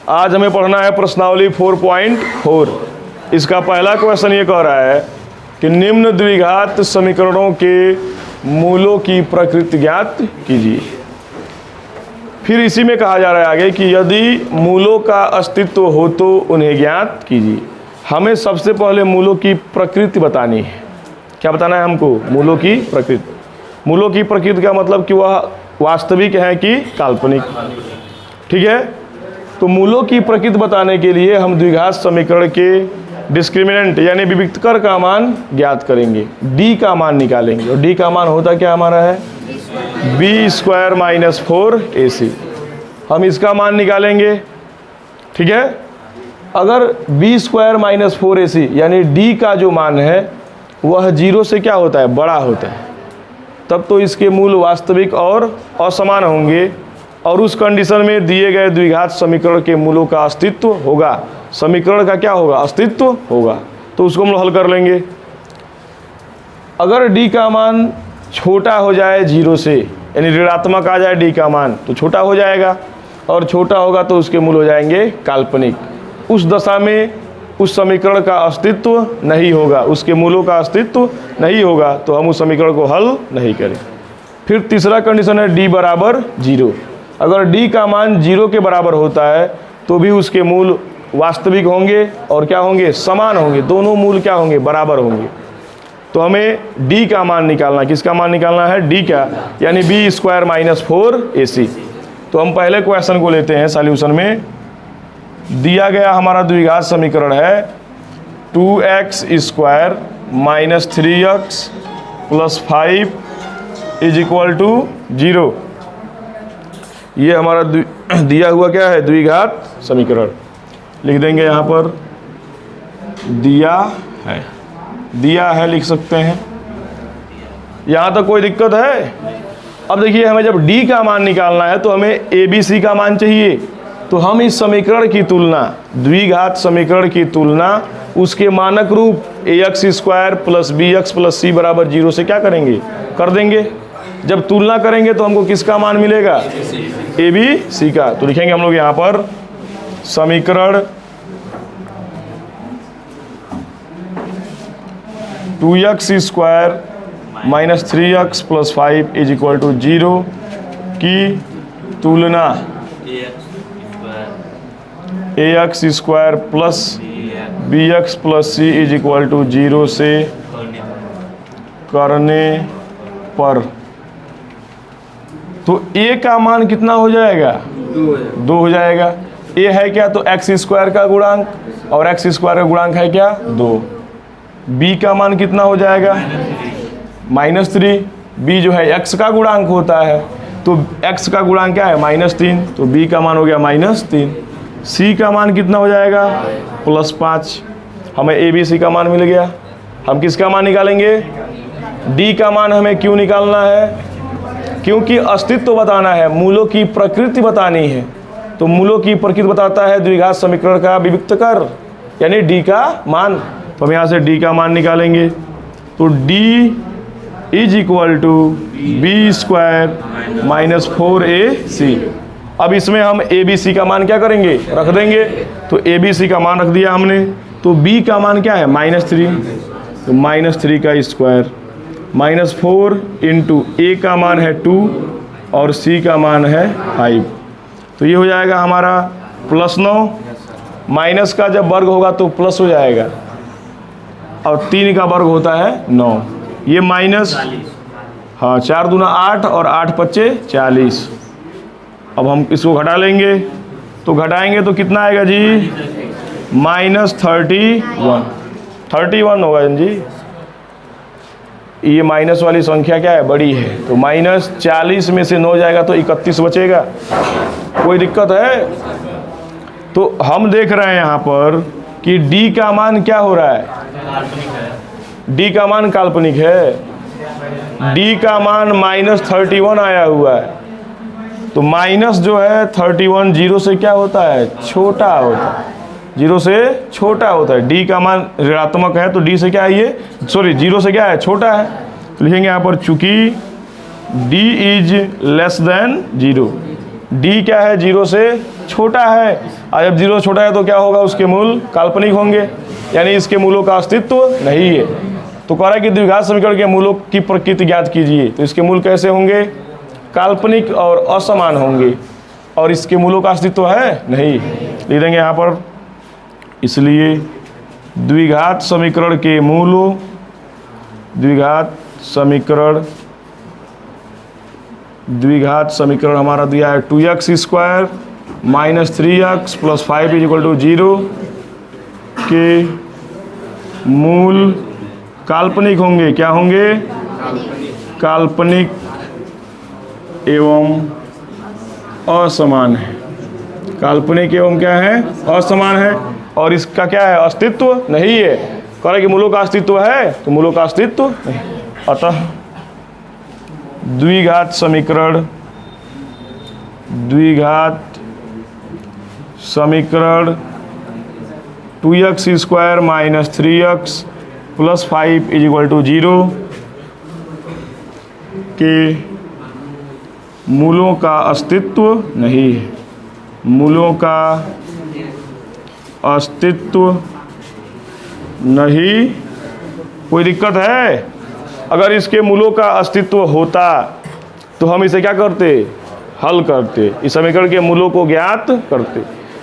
आज हमें पढ़ना है प्रश्नावली 4.4। इसका पहला क्वेश्चन ये कह रहा है कि निम्न द्विघात समीकरणों के मूलों की प्रकृति ज्ञात कीजिए। फिर इसी में कहा जा रहा है आगे कि यदि मूलों का अस्तित्व हो तो उन्हें ज्ञात कीजिए। हमें सबसे पहले मूलों की प्रकृति बतानी है। क्या बताना है हमको? मूलों की प्रकृति। मूलों की प्रकृति का मतलब कि वह वास्तविक है कि काल्पनिक, ठीक है। तो मूलों की प्रकृति बताने के लिए हम द्विघात समीकरण के डिस्क्रिमिनेंट यानी विविक्तकर का मान ज्ञात करेंगे, डी का मान निकालेंगे। और डी का मान होता क्या हमारा है? B square minus 4ac। हम इसका मान निकालेंगे, ठीक है। अगर बी स्क्वायर माइनस 4ac यानी डी का जो मान है वह 0 से क्या होता है? बड़ा होता है, तब तो इसके मूल वास्तविक और असमान होंगे और उस कंडीशन में दिए गए द्विघात समीकरण के मूलों का अस्तित्व होगा। समीकरण का क्या होगा? अस्तित्व होगा। तो उसको हम हल कर लेंगे। अगर डी का मान छोटा हो जाए 0 से, यानी ऋणात्मक आ जाए डी का मान, तो छोटा हो जाएगा, और छोटा होगा तो उसके मूल हो जाएंगे काल्पनिक। उस दशा में उस समीकरण का अस्तित्व नहीं होगा, उसके मूलों का अस्तित्व नहीं होगा, तो हम उस समीकरण को हल नहीं करें। फिर तीसरा कंडीशन है डी बराबर 0। अगर डी का मान 0 के बराबर होता है तो भी उसके मूल वास्तविक होंगे और क्या होंगे? समान होंगे। दोनों मूल क्या होंगे? बराबर होंगे। तो हमें डी का मान निकालना, किसका मान निकालना है? डी का, यानी बी स्क्वायर माइनस 4ac। तो हम पहले क्वेश्चन को लेते हैं सॉल्यूशन में। दिया गया हमारा द्विघात समीकरण है 2x square minus 3x plus 5 is equal to 0। ये हमारा दिया हुआ क्या है? द्विघात समीकरण। लिख देंगे यहाँ पर दिया है लिख सकते हैं। यहाँ तक कोई दिक्कत है? अब देखिए, हमें जब d का मान निकालना है तो हमें abc का मान चाहिए। तो हम इस समीकरण की तुलना, द्विघात समीकरण की तुलना उसके मानक रूप ax square plus bx plus c बराबर 0 से क्या करेंगे? कर देंगे। जब तुलना करेंगे तो हमको किसका मान मिलेगा? abc का। तो लिखेंगे हम लोग यहाँ पर समीकरण 2x square minus 3x plus 5 is equal to 0 की तुलना ax square plus bx plus c is equal to 0 से करने पर, तो a का मान कितना हो जाएगा? 2 हो जाएगा। a है क्या? तो x स्क्वायर का गुणांक, और x स्क्वायर का गुणांक है क्या? 2। b का मान कितना हो जाएगा? -3। b जो है x का गुणांक होता है, तो x का गुणांक क्या है? -3, तो b का मान हो गया -3। c का मान कितना हो जाएगा? +5। हमें abc का मान मिल गया। हम किसका मान निकालेंगे? d का मान हमें क्यों निकालना है? क्योंकि अस्तित्व बताना है, मूलों की प्रकृति बतानी है। तो मूलों की प्रकृति बताता है द्विघात समीकरण का विविक्तकर, यानी d का मान। तो हम यहाँ से d का मान निकालेंगे। तो d is equal to B square minus 4ac। अब इसमें हम abc का मान क्या करेंगे? रख देंगे। तो abc का मान रख दिया हमने। तो b का मान क्या है? -3। तो -3 का स्क्वायर -4 इंटू a का मान है 2 और c का मान है 5। तो ये हो जाएगा हमारा +9। माइनस का जब वर्ग होगा तो प्लस हो जाएगा, और 3 का वर्ग होता है 9। ये माइनस, हाँ, 4 दूना 8 और 8 पच्चे 40। अब हम इसको घटा लेंगे, तो घटाएंगे तो कितना आएगा जी? -31 होगा जी। ये माइनस वाली संख्या क्या है? बड़ी है। तो -40 में से 9 जाएगा तो 31 बचेगा। कोई दिक्कत है? तो हम देख रहे हैं यहाँ पर कि d का मान क्या हो रहा है? d का मान काल्पनिक है। d का मान -31 आया हुआ है। तो माइनस जो है 31 0 से क्या होता है? छोटा होता है। 0 से छोटा होता है। d का मान ऋणात्मक है तो d से क्या है? ये 0 से क्या है? छोटा है। तो लिखेंगे यहाँ पर चूंकि d is less than 0, D क्या है, 0 से छोटा है, और जब 0 छोटा है तो क्या होगा, उसके मूल काल्पनिक होंगे, यानी इसके मूलों का अस्तित्व नहीं है। तो कह रहा है कि द्विघात समीकरण के मूलों की प्रकृति ज्ञात कीजिए, तो इसके मूल कैसे होंगे, काल्पनिक और असमान होंगे, और इसके मूलों का अस्तित्व है नहीं। लिख देंगे यहाँ पर, इसलिए द्विघात समीकरण के मूलों, द्विघात समीकरण हमारा दिया है 2x² - 3x + 5 = 0 के मूल काल्पनिक होंगे। क्या होंगे, काल्पनिक एवं असमान है। काल्पनिक एवं क्या है, असमान है, और इसका क्या है, अस्तित्व नहीं है। कह रहा है कि मूलों का अस्तित्व है, तो मूलों का अस्तित्व नहीं। अतः द्विघात समीकरण 2x² - 3x + 5 = 0 के मूलों का अस्तित्व नहीं है। मूलों का अस्तित्व नहीं। कोई दिक्कत है? अगर इसके मूलों का अस्तित्व होता तो हम इसे क्या करते, हल करते, इस समीकरण के मूलों को ज्ञात करते।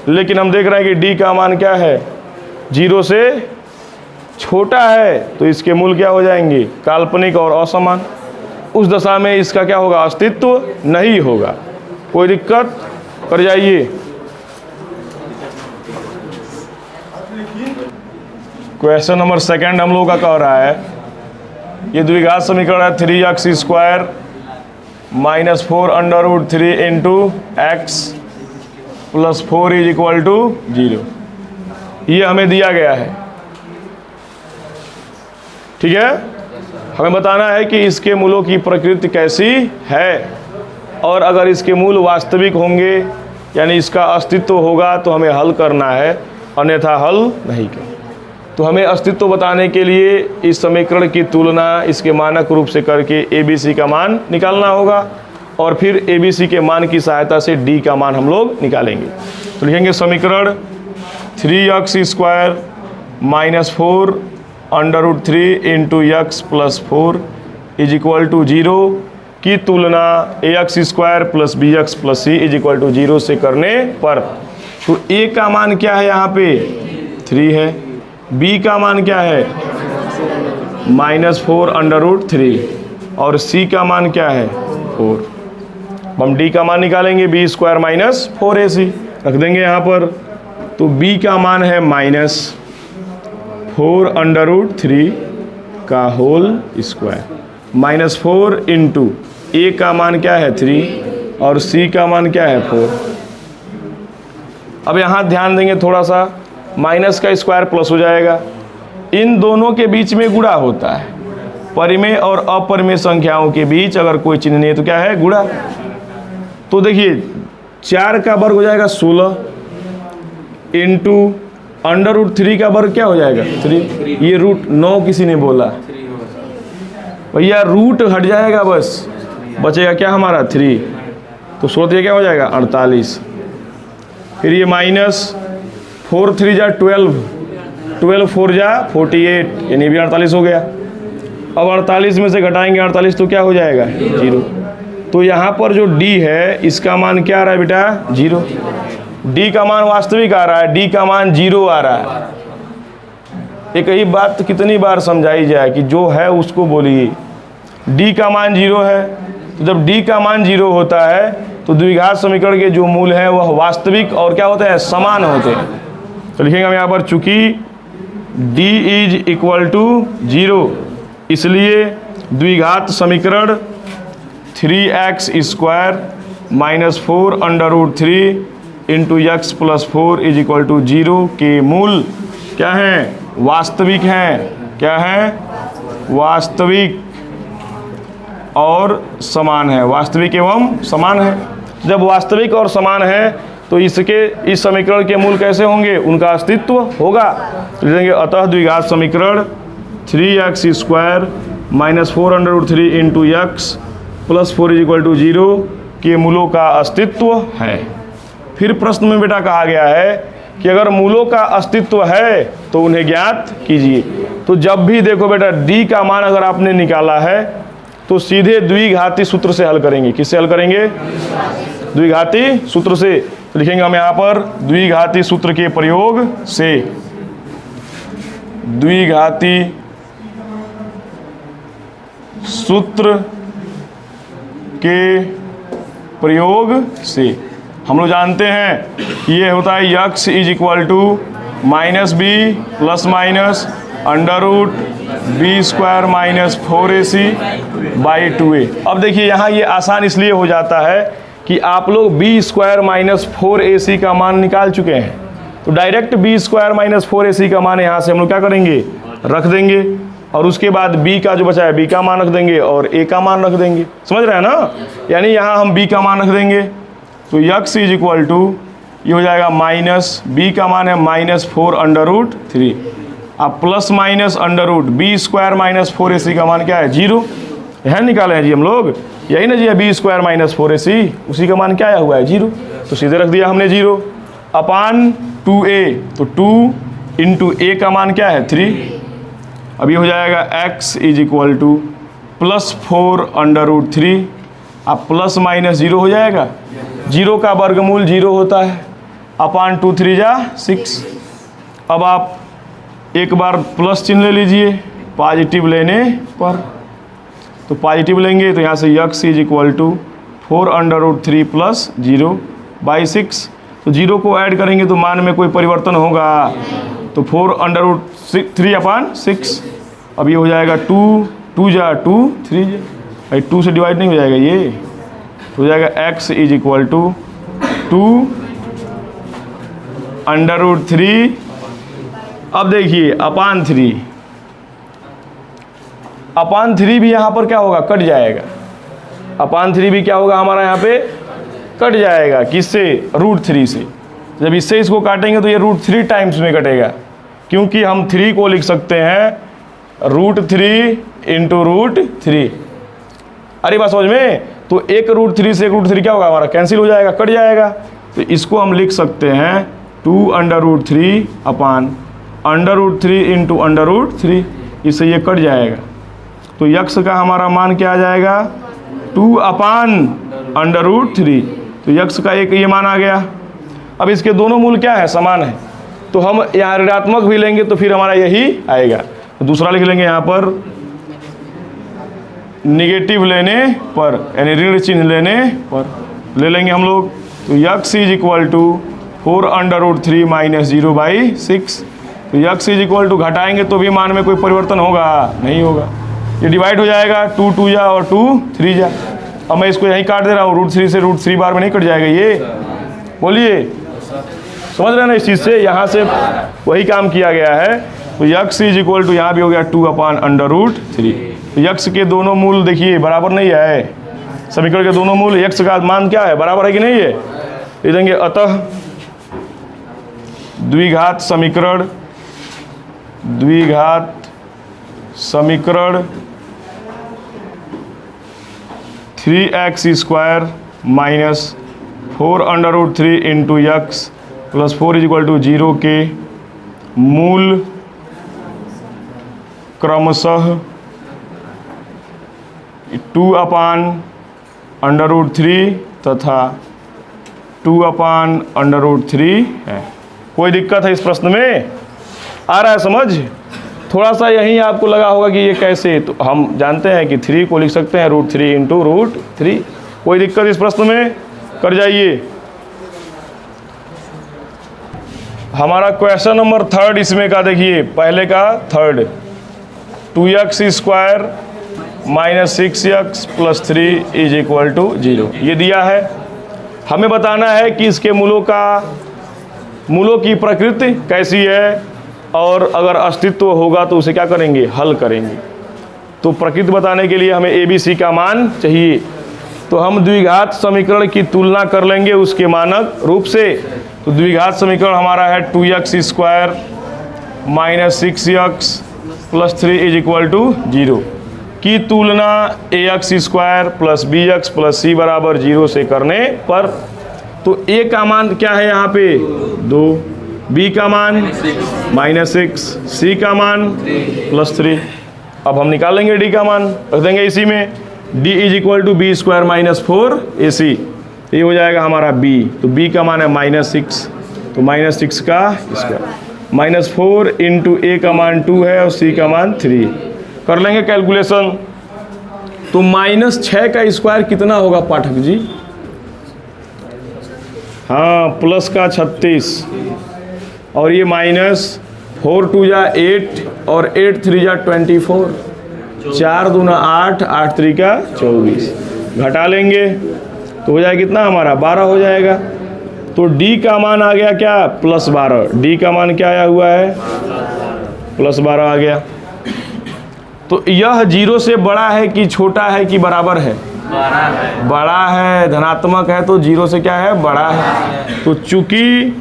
लेकिन हम देख रहे हैं कि डी का मान क्या है, 0 से छोटा है, तो इसके मूल क्या हो जाएंगे, काल्पनिक और असमान। उस दशा में इसका क्या होगा, अस्तित्व नहीं होगा। कोई दिक्कत, कर जाइए। क्वेश्चन नंबर 2 हम लोगों का कह रहा है, ये द्विघात समीकरण है 3x² - 4 √3 × x + 4 = 0। ये हमें दिया गया है, ठीक है। हमें बताना है कि इसके मूलों की प्रकृति कैसी है, और अगर इसके मूल वास्तविक होंगे यानी इसका अस्तित्व होगा तो हमें हल करना है, अन्यथा हल नहीं करना। तो हमें अस्तित्व बताने के लिए इस समीकरण की तुलना इसके मानक रूप से करके ABC का मान निकालना होगा, और फिर ABC के मान की सहायता से D का मान हम लोग निकालेंगे। तो लिखेंगे समीकरण 3x² - 4 √3 × x + 4 = 0 की तुलना ax² + bx + c = 0 से करने पर, तो a का मान क्या है, यहाँ पे 3 है, b का मान क्या है, -4 √3, और c का मान क्या है, 4। हम d का मान निकालेंगे, b² - 4ac रख देंगे यहाँ पर। तो b का मान है -4 √3 का होल स्क्वायर, -4 × a का मान क्या है 3, और c का मान क्या है 4। अब यहाँ ध्यान देंगे थोड़ा सा, माइनस का स्क्वायर प्लस हो जाएगा। इन दोनों के बीच में गुणा होता है, परिमेय और अपरिमेय संख्याओं के बीच अगर कोई चिन्ह नहीं है तो क्या है, गुणा। तो देखिए 4 का वर्ग हो जाएगा 16 × √3 का वर्ग क्या हो जाएगा 3। ये √9 किसी ने बोला भैया, रूट हट जाएगा, बस बचेगा क्या हमारा 3, तो 16 क्या हो जाएगा 48। फिर ये -4 3 जा 12, 12 4 जा 48, यानी भी 48 हो गया। अब 48 में से घटाएंगे 48 तो क्या हो जाएगा 0। तो यहाँ पर जो D है इसका मान क्या आ रहा है बेटा 0। D का मान वास्तविक आ रहा है, D का मान 0 आ रहा है। एक ही बात कितनी बार समझाई जाए कि जो है उसको बोलिए। D का मान 0 है, तो जब D का मान 0 होता है तो द्विघात समीकरण के जो मूल हैं वह वास्तविक और क्या होते हैं, समान होते हैं। तो लिखेंगे हम यहाँ पर, चूंकि D = 0, इसलिए द्विघात समीकरण 3x² - 4 √3 × x + 4 = 0 के मूल क्या हैं, वास्तविक हैं। क्या हैं, वास्तविक और समान है, वास्तविक एवं समान है। जब वास्तविक और समान है तो इसके इस समीकरण के मूल कैसे होंगे, उनका अस्तित्व होगा। लिखेंगे अतः द्विघात समीकरण 3x² - 4 √3 × x + 4 = 0 के मूलों का अस्तित्व है। फिर प्रश्न में बेटा कहा गया है कि अगर मूलों का अस्तित्व है तो उन्हें ज्ञात कीजिए। तो जब भी देखो बेटा d का मान अगर आपने निकाला है तो सीधे द्विघाती सूत्र से हल करेंगे। किससे हल करेंगे? द्विघाती सूत्र से। तो लिखेंगे हम यहाँ पर द्विघाती सूत्र के प्रयोग से, द्विघाती सूत्र के प्रयोग से। हम लोग जानते हैं कि ये होता है x is equal to minus B plus minus under root B square minus 4ac by 2a। अब देखिए यहाँ ये आसान इसलिए हो जाता है कि आप लोग बी स्क्वायर माइनस 4ac का मान निकाल चुके हैं। तो direct B square minus 4ac का मान यहाँ से हम लोग क्या करेंगे? रख देंगे, और उसके बाद b का जो बचा है b का मान रख देंगे और a का मान रख देंगे। समझ रहे हैं ना? यानी यहाँ हम b का मान रख देंगे तो यक्स इज इक्वल टू ये हो जाएगा माइनस b का मान है -4 अंडर रूट 3, अब plus minus under root B square minus 4ac का मान क्या है? 0। यहाँ निकाले हैं जी हम लोग, यही ना जी है बी स्क्वायर माइनस 4ac, उसी का मान क्या आया हुआ है? 0। तो सीधे रख दिया हमने 0 अपान 2a, तो 2 इंटू a का मान क्या है? 3। अब ये हो जाएगा x is equal to +4 under root 3, अब प्लस माइनस 0 हो जाएगा, 0 का वर्गमूल 0 होता है, अपान 2 3 जा 6। अब आप एक बार प्लस चिन्ह ले लीजिए पॉजिटिव लेने पर, तो पॉजिटिव लेंगे तो यहाँ से x is equal to 4 under root 3 plus 0 by 6। तो 0 को ऐड करेंगे तो मान में कोई परिवर्तन होगा, तो 4 अंडर रूट 3 अपान 6। अब ये हो जाएगा 2 2 जा 2 3 जा, भाई 2 से डिवाइड नहीं हो जाएगा, ये हो जाएगा x is equal to 2 under root 3। अब देखिए अपान 3, अपान 3 भी यहाँ पर क्या होगा? कट जाएगा। अपान 3 भी क्या होगा हमारा यहाँ पे? कट जाएगा। किससे? रूट 3 से। जब इससे इसको काटेंगे तो ये रूट 3 टाइम्स में कटेगा, क्योंकि हम 3 को लिख सकते हैं रूट 3 इंटू रूट 3। अरे बात समझ में? तो एक रूट 3 से एक रूट 3 क्या होगा हमारा? कैंसिल हो जाएगा, कट जाएगा। तो इसको हम लिख सकते हैं 2 under root 3 upon under root 3 into under root 3, इससे ये कट जाएगा। तो यक्स का हमारा मान क्या आ जाएगा? 2 अपान अंडर रूट 3। तो यक्स का एक ये मान आ गया। अब इसके दोनों मूल क्या है? समान है, तो हम यहाँ ऋणात्मक भी लेंगे तो फिर हमारा यही आएगा। तो दूसरा लिख लेंगे यहाँ पर निगेटिव लेने पर, यानी ऋण चिन्ह लेने पर ले लेंगे हम लोग। तो x is equal to 4 under root 3 minus 0 by 6। तो यक्स इज इक्वल टू घटाएंगे तो भी मान में कोई परिवर्तन होगा? नहीं होगा। ये डिवाइड हो जाएगा, 2 2 जा और 2 3 जा। अब मैं इसको यहीं काट दे रहा हूँ, रूट 3 से रूट 3 बार में नहीं कट जाएगा ये? बोलिए, समझ रहे हैं ना? इस चीज़ से यहाँ से वही काम किया गया है। तो यक्स इज इक्वल टू यहाँ भी हो गया 2 अपान अंडर रूट 3। तो यक्स के दोनों मूल देखिए बराबर नहीं है, समीकरण के दोनों मूल यक्स का मान क्या है? बराबर है कि नहीं है? लिख देंगे अतः द्विघात समीकरण 3x square minus 4 under root 3 into x plus 4 is equal to 0 के मूल क्रमशः 2 अपान अंडर रूट 3 तथा 2 अपान अंडर रूट 3 है। कोई दिक्कत है इस प्रश्न में? आ रहा है समझ? थोड़ा सा यहीं आपको लगा होगा कि ये कैसे, तो हम जानते हैं कि 3 को लिख सकते हैं रूट 3 इंटू रूट 3। कोई दिक्कत इस प्रश्न में? कर जाइए। हमारा क्वेश्चन नंबर 3 इसमें का देखिए, पहले का 3 2x square minus 6x plus 3 is equal to 0 ये दिया है। हमें बताना है कि इसके मूलों की प्रकृति कैसी है, और अगर अस्तित्व होगा तो उसे क्या करेंगे? हल करेंगे। तो प्रकृति बताने के लिए हमें ABC का मान चाहिए। तो हम द्विघात समीकरण की तुलना कर लेंगे उसके मानक रूप से। तो द्विघात समीकरण हमारा है 2x square minus 6x plus 3 is equal to 0। की तुलना ax square plus bx plus c बराबर 0 से करने पर, तो a का मान क्या है यहाँ पे 2, b का मान -6, c का मान +3। अब हम निकालेंगे d का मान, रख देंगे इसी में, d = b स्क्वायर -4ac, ये हो जाएगा हमारा b, तो b का मान है -6, तो -6 का स्क्वायर, -4 इंटू a का मान 2 है और c का मान 3, कर लेंगे कैलकुलेशन। तो -6 का स्क्वायर कितना होगा पाठक जी? हाँ, प्लस का 36, और ये -4 2 जा 8 और 8 3 जा 24, 4 दूना 8, 8 3 का 24, घटा लेंगे तो हो जाएगा कितना हमारा 12 हो जाएगा। तो d का मान आ गया क्या +12, d का मान क्या आया हुआ है +12 आ गया। तो यह 0 से बड़ा है कि छोटा है कि बराबर है? बड़ा है, धनात्मक है तो 0 से क्या है बड़ा है। तो चूंकि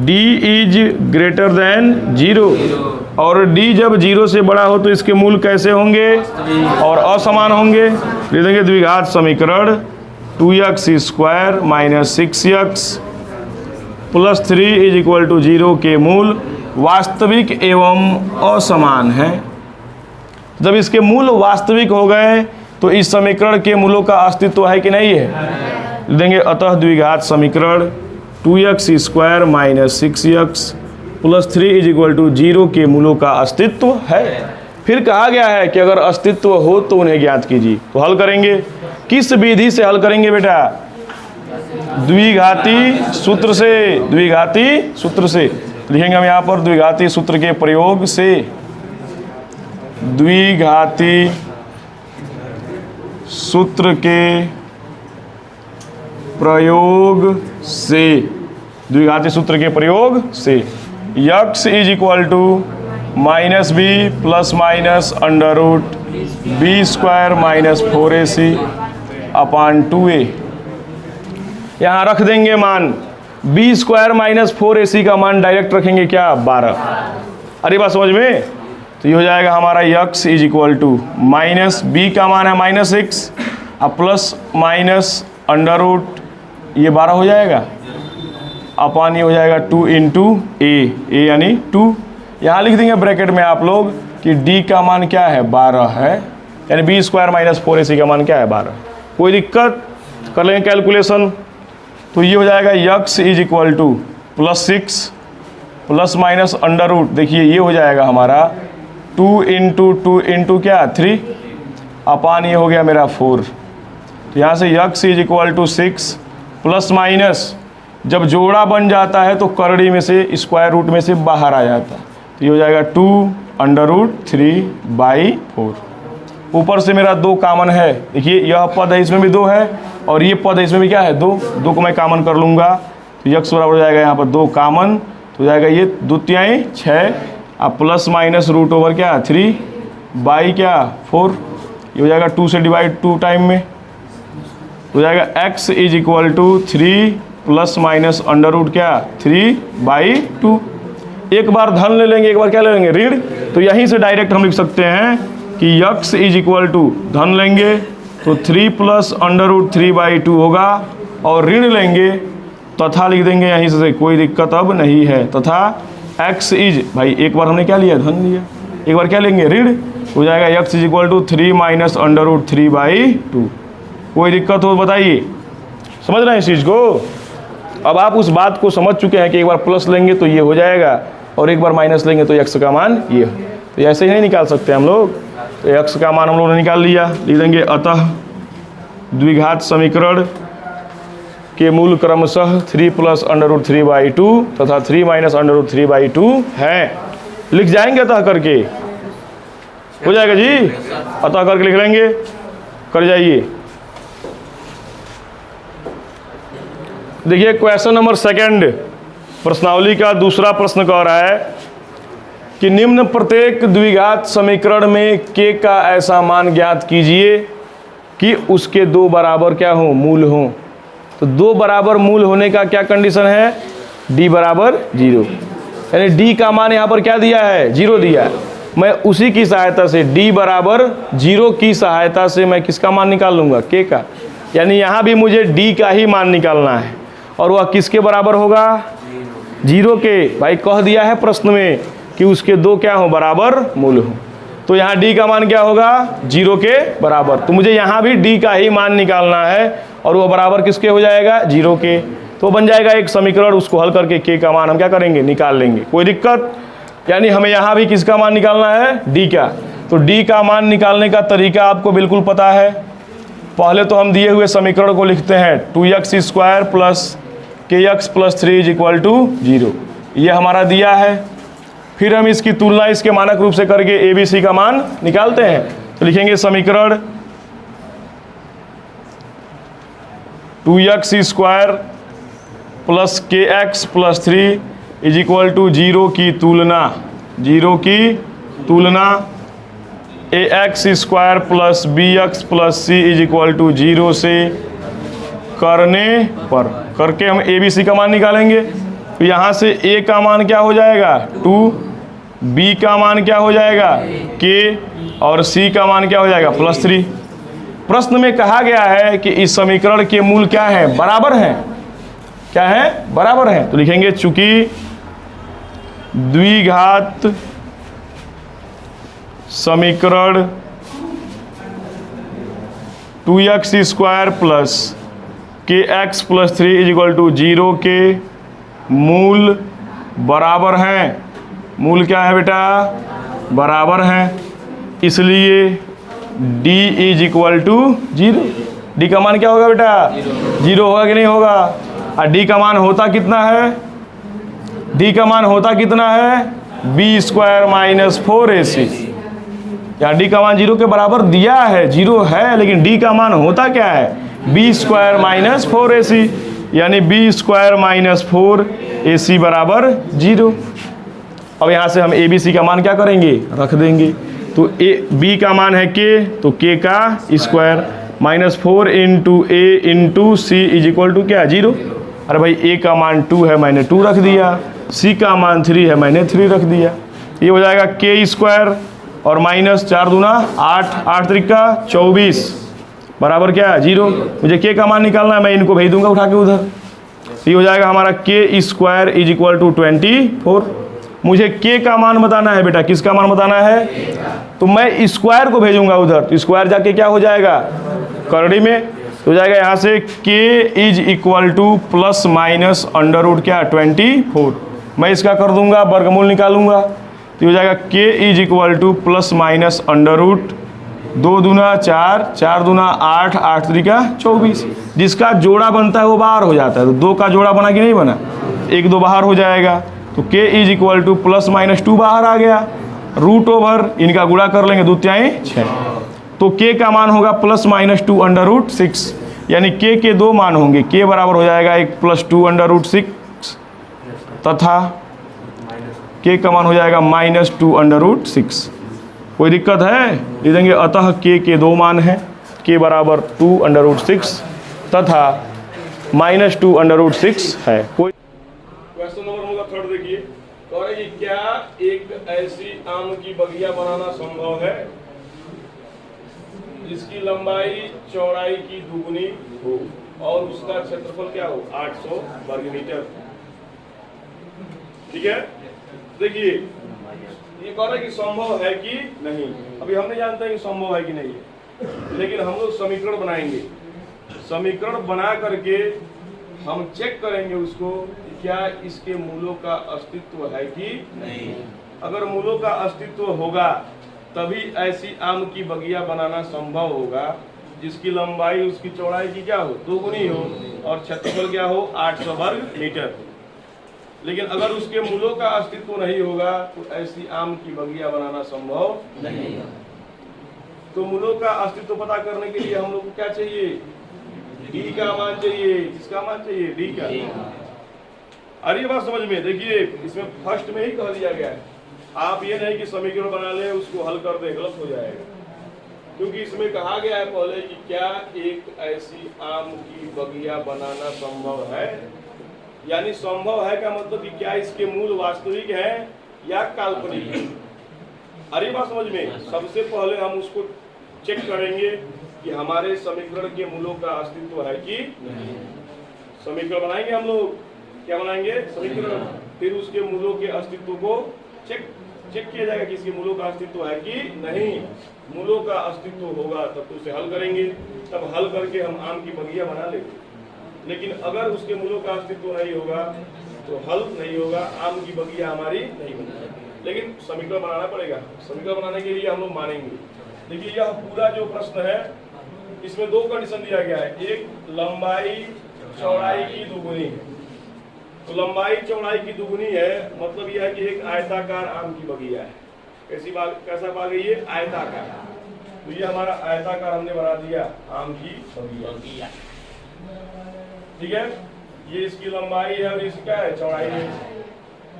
d इज ग्रेटर देन 0 और d जब 0 से बड़ा हो तो इसके मूल कैसे होंगे और असमान होंगे। लिख देंगे द्विघात समीकरण 2x स्क्वायर -6x + 3 = 0 के मूल वास्तविक एवं असमान है। जब इसके मूल वास्तविक हो गए तो इस समीकरण के मूलों का अस्तित्व है कि नहीं है। देंगे अतः द्विघात समीकरण 2x स्क्वायर -6x + 3 = 0 के मूलों का अस्तित्व है। फिर कहा गया है कि अगर अस्तित्व हो तो उन्हें ज्ञात कीजिए। तो हल करेंगे, किस विधि से हल करेंगे बेटा? द्विघाती सूत्र से, द्विघाती सूत्र से लिखेंगे हम यहाँ पर, द्विघाती सूत्र के प्रयोग से, द्विघाती सूत्र के प्रयोग से, द्विघाती सूत्र के प्रयोग से x = -b + -√b² -4ac / 2a। यहाँ रख देंगे मान, b² -4ac का मान डायरेक्ट रखेंगे क्या 12। अरे बात समझ में? तो ये हो जाएगा हमारा x = -b का मान है -6 प्लस √, ये 12 हो जाएगा, अपान ये हो जाएगा 2 इंटू a यानी 2। यहाँ लिख देंगे ब्रैकेट में आप लोग कि d का मान क्या है 12 है, यानी b² -4ac का मान क्या है 12। कोई दिक्कत? कर लेंगे कैलकुलेशन। तो ये हो जाएगा x = +6 प्लस √, देखिए ये हो जाएगा हमारा 2 इंटू क्या 3, अपान ये हो गया मेरा 4। तो यहाँ से x = 6 प्लस माइनस, जब जोड़ा बन जाता है तो करड़ी में से स्क्वायर रूट में से बाहर आ जाता है, तो ये हो जाएगा 2√3/4। ऊपर से मेरा 2 कामन है, देखिए यह पद है इसमें भी 2 है और ये पद है इसमें भी क्या है 2 को मैं कामन कर लूँगा, तो x बराबर हो जाएगा यहाँ पर 2 कामन, तो हो जाएगा ये 2×3 6 अब प्लस माइनस √ओवर क्या 3/4, ये हो जाएगा 2 से डिवाइड 2 टाइम में, हो जाएगा x = 3 प्लस माइनस √ क्या 3/2। एक बार धन ले लेंगे, एक बार क्या ले लेंगे ऋण, तो यहीं से डायरेक्ट हम लिख सकते हैं कि x = धन लेंगे तो 3 प्लस √3/2 होगा और ऋण लेंगे तथा लिख देंगे यहीं से, कोई दिक्कत अब नहीं है। तथा x इज, भाई एक बार हमने क्या लिया धन लिया, एक बार क्या लेंगे ऋण, हो जाएगा x = 3 माइनस √3/2। कोई दिक्कत हो बताइए, समझ रहे हैं इस चीज़ को? अब आप उस बात को समझ चुके हैं कि एक बार प्लस लेंगे तो ये हो जाएगा और एक बार माइनस लेंगे तो x का मान ये, तो ऐसे ही नहीं निकाल सकते हम लोग। तो x का मान हम लोगों ने निकाल लिया, लिख देंगे अतः द्विघात समीकरण के मूल क्रमशः 3 प्लस √3/2 तथा 3 माइनस √3/2 है। लिख जाएंगे अतः करके, हो जाएगा जी, अतः करके लिख लेंगे, कर जाइए। देखिए क्वेश्चन नंबर 2 प्रश्नावली का दूसरा प्रश्न कह रहा है कि निम्न प्रत्येक द्विघात समीकरण में k का ऐसा मान ज्ञात कीजिए कि उसके 2 बराबर क्या हो मूल हो। तो 2 बराबर मूल होने का क्या कंडीशन है, d = 0, यानी d का मान यहाँ पर क्या दिया है 0 दिया है। मैं उसी की सहायता से d बराबर 0 की सहायता से मैं किसका मान निकाल लूँगा, k का। यानी यहाँ भी मुझे d का ही मान निकालना है और वह किसके बराबर होगा, 0 के। भाई कह दिया है प्रश्न में कि उसके दो क्या हो, बराबर मूल हो। तो यहाँ d का मान क्या होगा, 0 के बराबर। तो मुझे यहाँ भी d का ही मान निकालना है और वह बराबर किसके हो जाएगा, 0 के। तो बन जाएगा एक समीकरण, उसको हल करके k का मान हम क्या करेंगे, निकाल लेंगे। कोई दिक्कत? यानी हमें यहाँ भी किसका मान निकालना है, d का। तो d का मान निकालने का तरीका आपको बिल्कुल पता है। पहले तो हम दिए हुए समीकरण को लिखते हैं 2x square plus kx plus 3 is equal to 0। ये हमारा दिया है। फिर हम इसकी तुलना इसके मानक रूप से करके ABC का मान निकालते हैं। तो लिखेंगे समीकरण 2x square plus kx plus 3 is equal to 0 की तुलना, 0 की तुलना ax square plus bx plus c is equal to 0 से करने पर, करके हम ABC का मान निकालेंगे। तो यहाँ से a का मान क्या हो जाएगा, 2, b का मान क्या हो जाएगा, k, और c का मान क्या हो जाएगा, प्लस 3। प्रश्न में कहा गया है कि इस समीकरण के मूल क्या है, बराबर हैं। क्या है, बराबर हैं। तो लिखेंगे चूंकि द्विघात समीकरण 2x square plus kx plus 3 is equal to 0 के मूल बराबर हैं। मूल क्या है बेटा, बराबर हैं। इसलिए d is equal to 0। d का मान क्या होगा बेटा, 0 होगा कि नहीं होगा। और d का मान होता कितना है, d का मान होता कितना है, b स्क्वायर माइनस 4ac। यहाँ d का मान 0 के बराबर दिया है, 0 है, लेकिन d का मान होता क्या है, b स्क्वायर माइनस 4ac। यानी b स्क्वायर माइनस 4ac बराबर 0। अब यहाँ से हम ABC का मान क्या करेंगे, रख देंगे। तो b का मान है k, तो k का square minus 4 into a into C is equal to क्या, 0। अरे भाई a का मान 2 है, मैंने 2 रख दिया। c का मान 3 है, मैंने 3 रख दिया। ये हो जाएगा k स्क्वायर और माइनस 4 दूना 8, 8 त्रिका 24 बराबर क्या है, 0। मुझे k का मान निकालना है, मैं इनको भेज दूंगा उठा के उधर। ये हो जाएगा हमारा k square is equal to 24। मुझे k का मान बताना है बेटा, किसका मान बताना है, तो मैं स्क्वायर को भेजूंगा उधर। तो स्क्वायर जाके क्या हो जाएगा, करड़ी में। तो हो जाएगा यहाँ से k is equal to plus minus under root क्या, 24। मैं इसका कर दूंगा, वर्गमूल निकालूंगा। तो हो जाएगा k is equal to plus minus under root 2 दूना 4, 4 दूना 8, 8 त्रिका 24। जिसका जोड़ा बनता है वो बाहर हो जाता है। तो 2 का जोड़ा बना कि नहीं बना, 1 2 बाहर हो जाएगा। तो k is equal to plus minus 2 बाहर आ गया, रूट ओवर इनका गुणा कर लेंगे, 2 तिहाई 6। तो k का मान होगा प्लस माइनस 2 अंडर रूट 6। यानी k के 2 मान होंगे, k बराबर हो जाएगा 1 प्लस 2 अंडर रूट 6 तथा k का मान हो जाएगा माइनस 2 अंडर रूट 6। कोई दिक्कत है, लिख देंगे। अतः k के 2 मान हैं, k बराबर 2 अंडर रूट 6 तथा माइनस 2 अंडर रूट 6 है। कोई क्वेश्चन नंबर होगा 3 देखिए, कह रहे कि क्या एक ऐसी आम की बगिया बनाना संभव है जिसकी लंबाई चौड़ाई की दुगुनी हो और उसका क्षेत्रफल क्या हो, 800 वर्ग मीटर। ठीक है, देखिए ये कह रहा है कि संभव है कि नहीं। अभी हम नहीं जानते हैं कि संभव है कि नहीं है, लेकिन हम लोग समीकरण बनाएंगे। समीकरण बना करके हम चेक करेंगे उसको कि क्या इसके मूलों का अस्तित्व है कि नहीं। अगर मूलों का अस्तित्व होगा तभी ऐसी आम की बगिया बनाना संभव होगा जिसकी लंबाई उसकी चौड़ाई की क्या हो, दोगुनी हो और क्षेत्रफल क्या हो, 800 वर्ग मीटर। लेकिन अगर उसके मूलों का अस्तित्व नहीं होगा तो ऐसी आम की बगिया बनाना संभव नहीं। तो मूलों का अस्तित्व पता करने के लिए हम लोग को क्या चाहिए, डी का मान चाहिए। किसका मान चाहिए, डी का। अरे बात समझ में, देखिए इसमें फर्स्ट में ही कह दिया गया है। आप ये नहीं कि समीकरण बना ले उसको हल कर दे, गलत हो जाएगा। क्योंकि इसमें कहा गया है पहले कि क्या एक ऐसी आम की बगिया बनाना संभव है। यानी संभव है का मतलब कि क्या इसके मूल वास्तविक है या काल्पनिक है। अरे बात समझ में, सबसे पहले हम उसको चेक करेंगे कि हमारे समीकरण के मूलों का अस्तित्व है कि नहीं। समीकरण बनाएंगे हम लोग, क्या बनाएंगे? समीकरण। फिर उसके मूलों के अस्तित्व को चेक किया जाएगा कि इसके मूलों का अस्तित्व है कि नहीं। मूलों का अस्तित्व होगा तब तो उसे हल करेंगे, तब हल करके हम आम की बगिया बना लेंगे। लेकिन अगर उसके मूलों का अस्तित्व नहीं होगा तो हल नहीं होगा, आम की बगिया हमारी नहीं बनेगी। लेकिन समीकरण बनाना पड़ेगा। समीकरण बनाने के लिए हम लोग मानेंगे। देखिए यह पूरा जो प्रश्न है इसमें दो कंडीशन दिया गया है, एक लंबाई चौड़ाई की दुगुनी है। तो लंबाई चौड़ाई की दुगुनी है मतलब यह है कि एक आयताकार आम की बगिया है। कैसा भाग है ये? आयताकार। तो ये हमारा आयताकार हमने बना दिया आम की बगिया। ठीक है, ये इसकी लंबाई है और इसका है चौड़ाई है।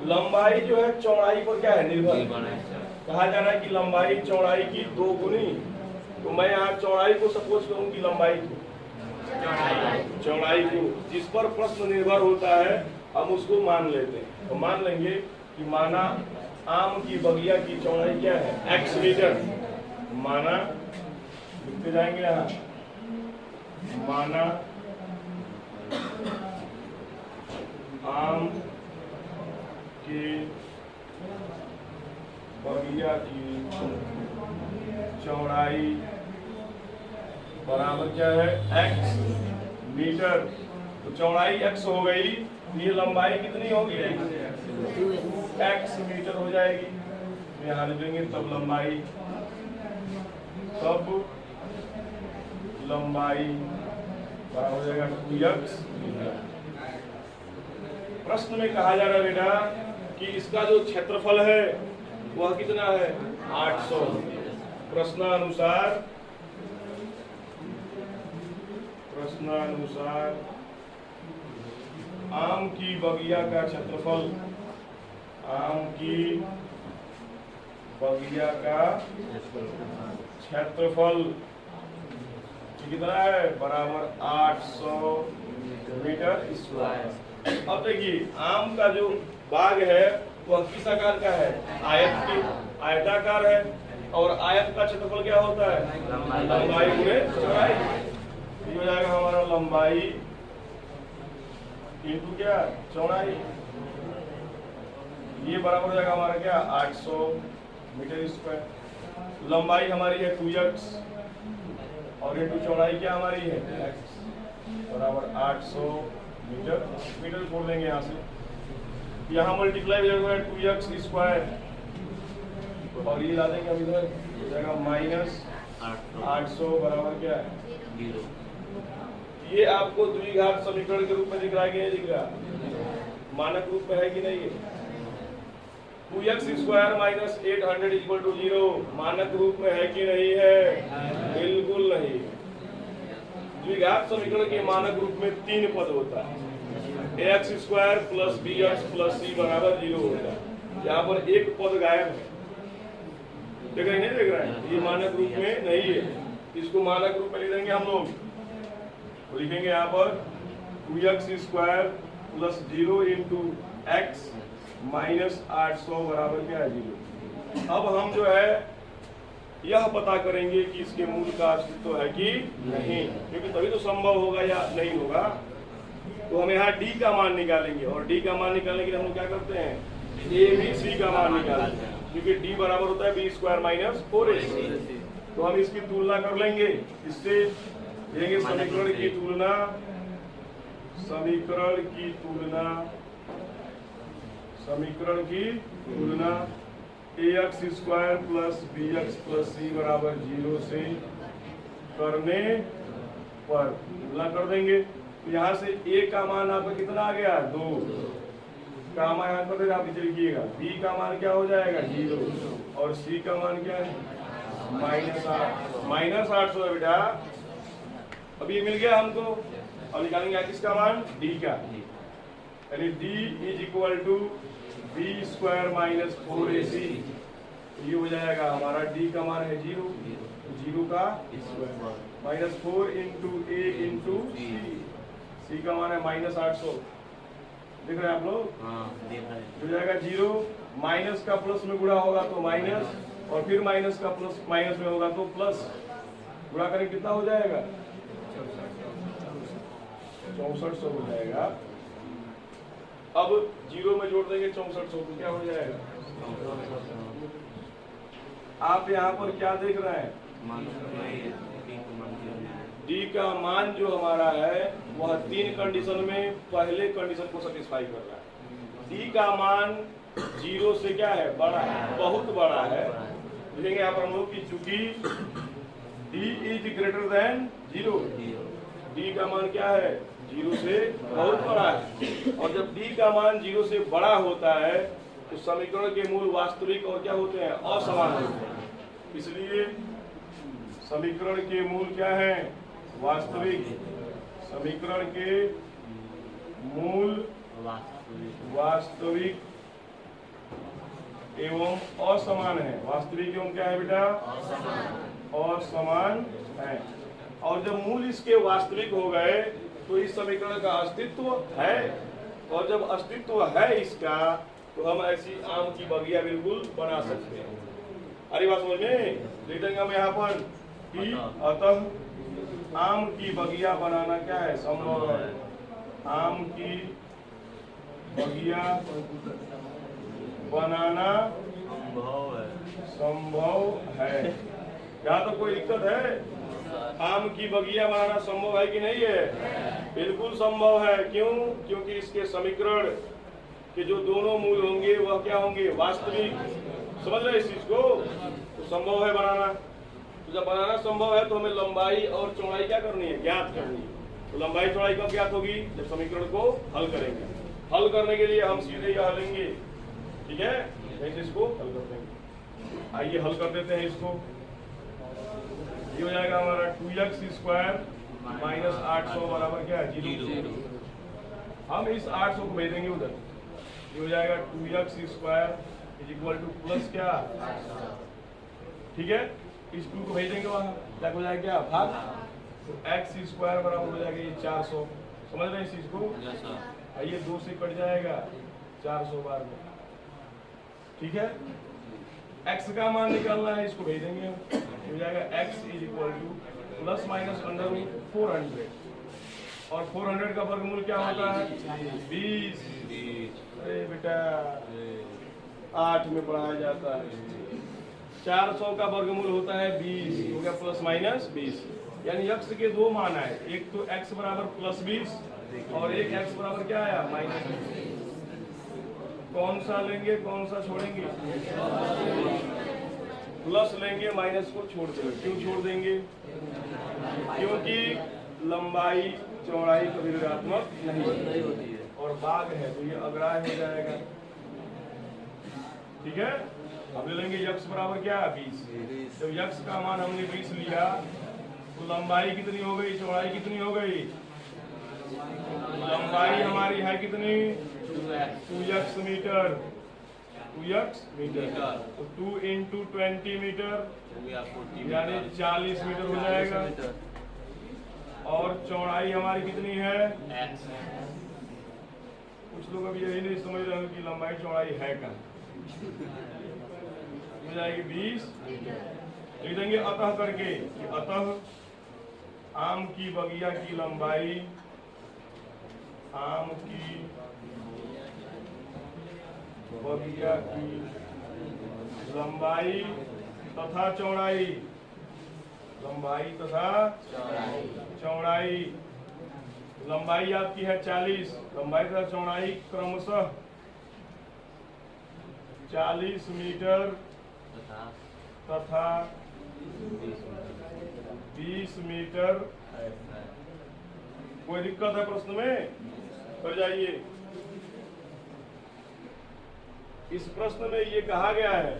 लंबाई जो है चौड़ाई पर क्या है? निर्भर। कहा जा रहा है कि लंबाई चौड़ाई की दो गुनी। तो मैं यहाँ चौड़ाई को सपोज करूँ कि लंबाई को, चौड़ाई को, जिस पर प्रश्न निर्भर होता है हम उसको मान लेते हैं। तो मान लेंगे कि माना आम की बगिया की चौड़ाई क्या है? x metre. माना लिखते जाएंगे यहाँ, माना आम की बगिया की चौड़ाई बराबर क्या है? x metre. तो चौड़ाई x हो गई, ये लंबाई कितनी होगी? x मीटर हो जाएगी। तो यहाँ लिखेंगे तब लंबाई बराबर हो जाएगा 2x मीटर। प्रश्न में कहा जा रहा है बेटा कि इसका जो क्षेत्रफल है वह कितना है? 800। प्रश्नानुसार आम की बगिया का क्षेत्रफल, आम की बगिया का क्षेत्रफल कितना है? बराबर 800 मीटर स्क्वायर। अब देखिए आम का जो बाग है वह किस आकार का है? आयताकार है। और आयत का क्षेत्रफल क्या होता है? लंबाई गुणे चौड़ाई। ये हो जाएगा हमारा लंबाई इंटू क्या? चौड़ाई। ये बराबर हो जाएगा हमारा क्या? 800 मीटर स्क्वायर। लंबाई हमारी है 2x और इंटू चौड़ाई क्या हमारी है? x बराबर 800 मीटर। मीटर छोड़ देंगे यहाँ से, यहाँ मल्टीप्लाई हो जाएगा 2x स्क्वायर और ये ला देंगे हम इधर, हो जाएगा माइनस 800 बराबर क्या है? 0। ये आपको द्विघात समीकरण के रूप में दिख रहा है कि नहीं दिख रहा? मानक रूप में है कि नहीं? 2x square minus 800 equal to 0 मानक रूप में है कि नहीं है? बिल्कुल नहीं। द्विघात समीकरण के मानक रूप में 3 पद होता है, ax square plus bx plus c बराबर 0 होता है। यहाँ पर एक पद गायब है, देख रहे नहीं? देख रहे हैं? ये मानक रूप में नहीं है। इसको मानक रूप में लिख देंगे हम लोग। तो लिखेंगे यहाँ पर 2x square plus 0 into x minus 800 बराबर क्या है? 0। अब हम जो है यह पता करेंगे कि इसके मूल का अस्तित्व है कि नहीं, क्योंकि तभी तो संभव होगा या नहीं होगा। तो हम यहाँ d का मान निकालेंगे और d का मान निकालने के लिए हम लोग क्या करते हैं? a b c का मान निकालते हैं, क्योंकि d बराबर होता है b स्क्वायर माइनस 4ac। तो हम इसकी तुलना कर लेंगे, इससे देंगे समीकरण की तुलना ax square plus bx plus c बराबर 0 से करने पर तुलना कर देंगे। तो यहाँ से a का मान आपका कितना आ गया? 2 का मान यहाँ कर देगा, आप नीचे लिखिएगा। b का मान क्या हो जाएगा? 0 और c का मान क्या है? माइनस 800 है बेटा। अब ये मिल गया हमको और निकालेंगे किसका मान? d का। यानी d is equal to b square minus 4ac। ये हो जाएगा हमारा d का मान है 0, 0 का square minus 4 into a into c का मान है माइनस 800। देख रहे हैं आप लोग? हो जाएगा 0, माइनस का प्लस में गुणा होगा तो माइनस और फिर माइनस का प्लस माइनस में होगा तो प्लस, गुणा करें कितना हो जाएगा 6400 हो जाएगा। अब जीरो में जोड़ देंगे 6400 तो क्या हो जाएगा, आप यहाँ पर क्या देख रहे हैं, डी का मान जो हमारा है वह 3 कंडीशन में पहले कंडीशन को सेटिस्फाई कर रहा है। डी का मान 0 से क्या है, बड़ा है, बहुत बड़ा है। देखेंगे यहाँ पर हम लोग की चूंकि D is greater than 0, D का मान क्या है 0 से बहुत बड़ा है। और जब डी का मान 0 से बड़ा होता है तो समीकरण के मूल वास्तविक और क्या होते हैं, असमान होते हैं। इसलिए समीकरण के मूल क्या है, वास्तविक। समीकरण के मूल वास्तविक एवं असमान है। वास्तविक एवं क्या है बेटा, असमान है। और जब मूल इसके वास्तविक हो गए तो इस समीकरण का अस्तित्व है, और जब अस्तित्व है इसका तो हम ऐसी आम की बगिया बिल्कुल बना सकते हैं। अरे बात समझ में, लिख देंगे हम यहाँ पर कि अतः आम की बगिया बनाना क्या है, संभव है। आम की बगिया बनाना संभव है। यहाँ तो कोई दिक्कत है, आम की बगिया बनाना संभव है कि नहीं है, बिल्कुल संभव है। क्यों, क्योंकि इसके समीकरण के जो दोनों मूल होंगे वह क्या होंगे, वास्तविक। समझ रहे इस चीज को, तो संभव है बनाना। तो जब बनाना संभव है तो हमें लंबाई और चौड़ाई क्या करनी है, ज्ञात करनी है। तो लंबाई चौड़ाई कब ज्ञात होगी, जब समीकरण को हल करेंगे। हल करने के लिए हम सीधे यह लेंगे, ठीक है, ऐसे इसको हल कर देंगे। आइए हल कर देते हैं इसको। ये हो जाएगा हमारा 2x² माइनस 800 बराबर क्या है, 0। हम इस 800 को भेजेंगे उधर। ये हो जाएगा 2x² is equal to plus क्या, ठीक है, इस 2 को भेजेंगे वहाँ, क्या हो जाएगा क्या, भाग। तो x² बराबर हो जाएगा ये 400। समझ रहे हैं इस चीज को, ये 2 से कट जाएगा 400 बार में, ठीक है। x का मान निकालना है, इसको भेजेंगे हम। हो जाएगा x is equal to plus minus under root 400, और 400 का वर्गमूल क्या होता है, 20। अरे बेटा 8 में पढ़ाया जाता है। 400 का वर्गमूल होता है 20, हो गया प्लस माइनस 20। यानी x के 2 मान आए, एक तो x बराबर प्लस 20 और एक x बराबर क्या आया, माइनस 20। कौन सा लेंगे, कौन सा छोड़ेंगे, प्लस लेंगे, माइनस को छोड़ देंगे। क्यों छोड़ देंगे, क्योंकि लंबाई चौड़ाई कभी ऋणात्मक नहीं होती है और भाग है तो ये अग्राह्य हो जाएगा, ठीक है। अब ले लेंगे x बराबर क्या, 20। जब x का मान हमने 20 लिया तो लंबाई कितनी हो गई, चौड़ाई कितनी हो गई, लंबाई हमारी है कितनी, 2x मीटर, 2x मीटर। तो 2 × 20 मीटर यानी 40 मीटर हो जाएगा। और चौड़ाई हमारी कितनी है, कुछ लोग अभी यही नहीं समझ रहे कि लंबाई चौड़ाई है क्या, हो जाएगी 20 मीटर। लिख देंगे अतः करके कि अतः आम की बगिया की लंबाई, आम की बगिया की लंबाई तथा चौड़ाई, लंबाई तथा चौड़ाई। लंबाई आपकी है 40, लंबाई तथा चौड़ाई क्रमशः 40 मीटर तथा 20 मीटर। कोई दिक्कत है प्रश्न में, कर जाइए। इस प्रश्न में ये कहा गया है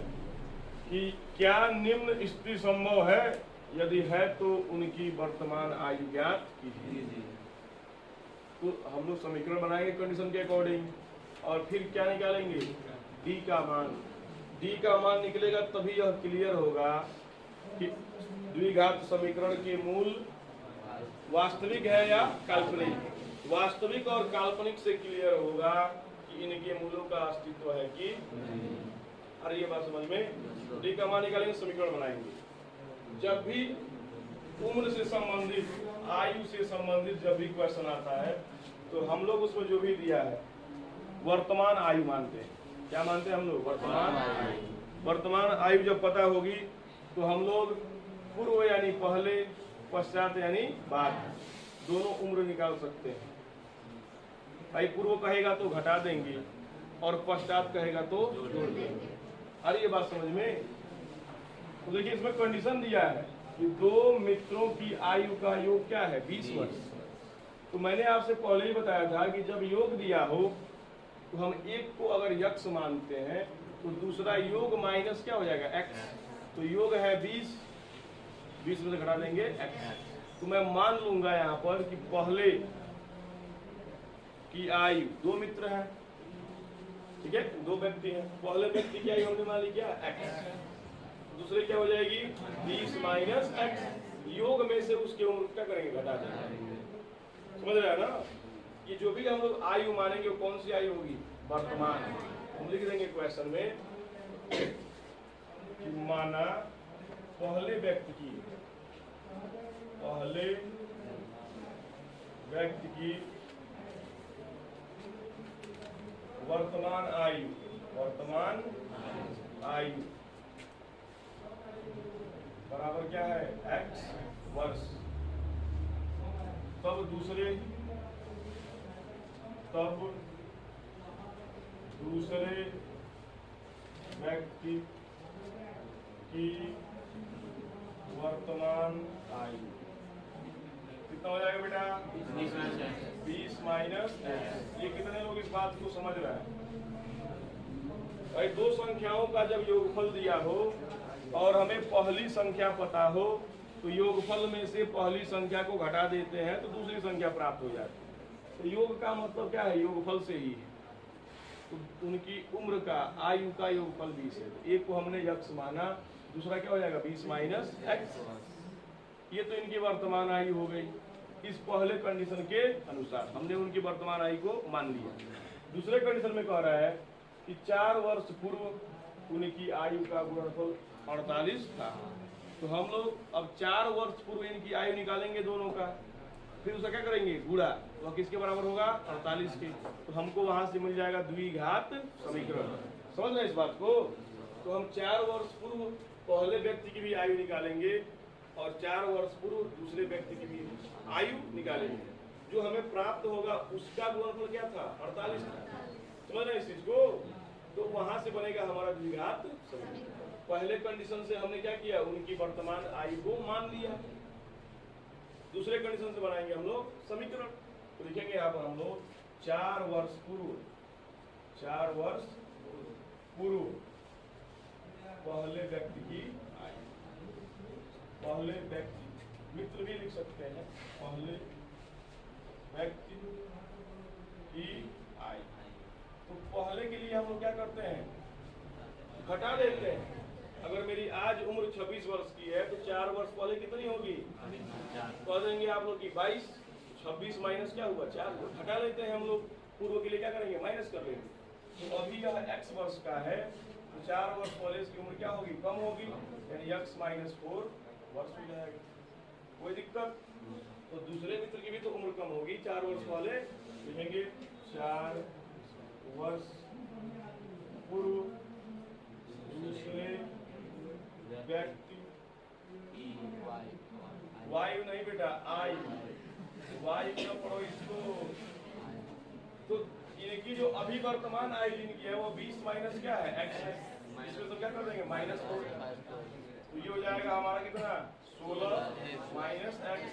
कि क्या निम्न स्थिति संभव है, यदि है तो उनकी वर्तमान आयु ज्ञात कीजिए। तो हम लोग समीकरण बनाएंगे कंडीशन के अकॉर्डिंग और फिर क्या निकालेंगे, डी का मान। डी का मान निकलेगा तभी यह क्लियर होगा कि द्विघात समीकरण के मूल वास्तविक है या काल्पनिक। वास्तविक और काल्पनिक से क्लियर होगा कि इनके मूलों का अस्तित्व है कि अरे ये बात समझ में। डी का मान निकालेंगे, समीकरण बनाएंगे। जब भी उम्र से संबंधित, आयु से संबंधित जब भी क्वेश्चन आता है तो हम लोग उसमें जो भी दिया है वर्तमान आयु मानते हैं। क्या मानते हैं हम लोग? वर्तमान आयु। वर्तमान आयु जब पता होगी तो हम लोग पूर्व यानी पहले, पश्चात यानी बाद, दोनों उम्र निकाल सकते हैं। भाई पूर्व कहेगा तो घटा देंगे और पश्चात कहेगा तो जोड़ देंगे। अरे ये बात समझ में। तो देखिए इसमें कंडीशन दिया है कि दो मित्रों की आयु का योग क्या है? 20 वर्ष। तो मैंने आपसे पहले ही बताया था कि जब योग दिया हो तो हम एक को अगर यक्ष मानते हैं तो दूसरा योग माइनस क्या हो जाएगा? एक्स। तो योग है 20, 20 में से घटा देंगे एक्स। तो मैं मान लूंगा यहाँ पर कि पहले की आयु, दो मित्र हैं, ठीक है, दो व्यक्ति हैं। पहले व्यक्ति की आयु हमने मान ली क्या? एक्स। दूसरे क्या हो जाएगी? 20 माइनस एक्स। योग में से उसके उम्र क्या करेंगे? घटा देंगे। समझ रहे हैं ना? ये जो भी हम लोग आयु मानेंगे वो कौन सी आयु होगी? वर्तमान। हम लिख देंगे क्वेश्चन में कि माना पहले व्यक्ति की वर्तमान आयु बराबर क्या है? एक्स वर्ष। तब दूसरे व्यक्ति की वर्तमान आयु कितना हो जाएगा बेटा? 20 माइनस एक्स। ये कितने लोग इस बात को समझ रहे हैं? भाई दो संख्याओं का जब योगफल दिया हो और हमें पहली संख्या पता हो तो योगफल में से पहली संख्या को घटा देते हैं तो दूसरी संख्या प्राप्त हो जाती है। तो योग का मतलब क्या है? योगफल से ही है। तो उनकी उम्र का, आयु का योगफल 20 है। तो एक को हमने यक्ष माना, दूसरा क्या हो जाएगा? 20 माइनस एक्स। ये तो इनकी वर्तमान आयु हो गई। इस पहले कंडीशन के अनुसार हमने उनकी वर्तमान आयु को मान लिया। दूसरे कंडीशन में कह रहा है कि 4 वर्ष पूर्व उनकी आयु का गुणनफल 48 था। तो हम लोग अब 4 वर्ष पूर्व इनकी आयु निकालेंगे दोनों का, फिर उसका क्या करेंगे? गुणा। वह किसके बराबर होगा? 48 के। तो हमको वहां से मिल जाएगा द्विघात समीकरण। समझ रहे इस बात को? तो हम 4 वर्ष पूर्व पहले व्यक्ति की भी आयु निकालेंगे और 4 वर्ष पूर्व दूसरे व्यक्ति की भी आयु निकालेंगे। जो हमें प्राप्त होगा उसका गुणनफल क्या था? 48 था। समझ रहे इस चीज को? तो वहां से बनेगा हमारा द्विघात समीकरण। पहले कंडीशन से हमने क्या किया? उनकी वर्तमान आयु को मान लिया। दूसरे कंडीशन से बनाएंगे हम लोग समीकरण। तो लिखेंगे यहाँ पर हम लोग 4 वर्ष पूर्व पहले व्यक्ति की आयु, पहले व्यक्ति, मित्र भी लिख सकते हैं, पहले व्यक्ति की आयु। तो पहले के लिए हम लोग क्या करते हैं? घटा देते हैं। अगर मेरी आज उम्र 26 वर्ष की है तो 4 वर्ष पहले कितनी होगी? कह देंगे आप लोग की 22। 26 माइनस क्या हुआ? 4। घटा लेते हैं हम लोग। पूर्व के लिए क्या करेंगे? माइनस कर लेंगे। तो अभी यह x वर्ष का है तो 4 वर्ष पहले इसकी उम्र क्या होगी? कम होगी, यानी x माइनस 4 वर्ष हो जाएगा। कोई दिक्कत? तो दूसरे मित्र की भी तो उम्र कम होगी 4 वर्ष पहले। लिखेंगे 4 वर्ष पूर्व दूसरे व्यक्ति, वायु नहीं बेटा, आयु, वायु न पढ़ो इसको। तो इनकी जो अभी वर्तमान आयु इनकी है वो 20 माइनस क्या है? एक्स है। इसमें तो क्या कर देंगे? माइनस 4। तो ये हो जाएगा हमारा कितना? 16 माइनस एक्स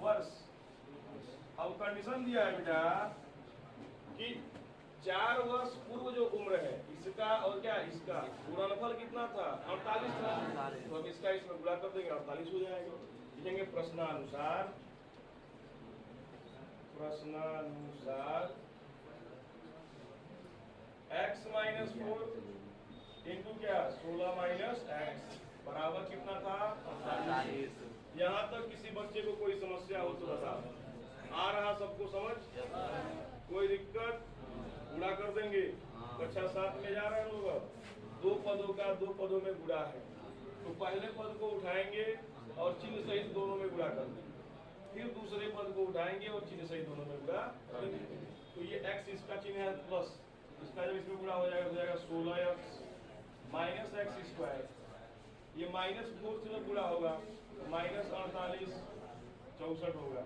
वर्ष। अब कंडीशन दिया है बेटा कि 4 वर्ष पूर्व जो उम्र है इसका और क्या इसका गुणनफल कितना था? 48 था। तो अब इसका इसमें गुणा कर देंगे, 48 हो जाएगा। लिखेंगे प्रश्नानुसार x माइनस 4 इंटू क्या? 16 माइनस एक्स बराबर कितना था? 48। यहाँ तक किसी बच्चे को कोई समस्या हो तो बताओ। आ रहा सबको समझ? कोई दिक्कत? गुणा कर देंगे। कक्षा 7 में जा रहे हैं लोग। दो पदों का दो पदों में गुणा है, तो पहले पद को उठाएंगे और चिन्ह सहित दोनों में गुणा कर देंगे, फिर दूसरे पद को उठाएंगे और चिन्ह सहित दोनों में गुणा करेंगे। तो ये x इसका चिन्ह है प्लस, इसका जब इसमें गुणा हो जाएगा 16x माइनस एक्स स्क्वायर, ये -4 से जब गुणा होगा तो -48 64 होगा,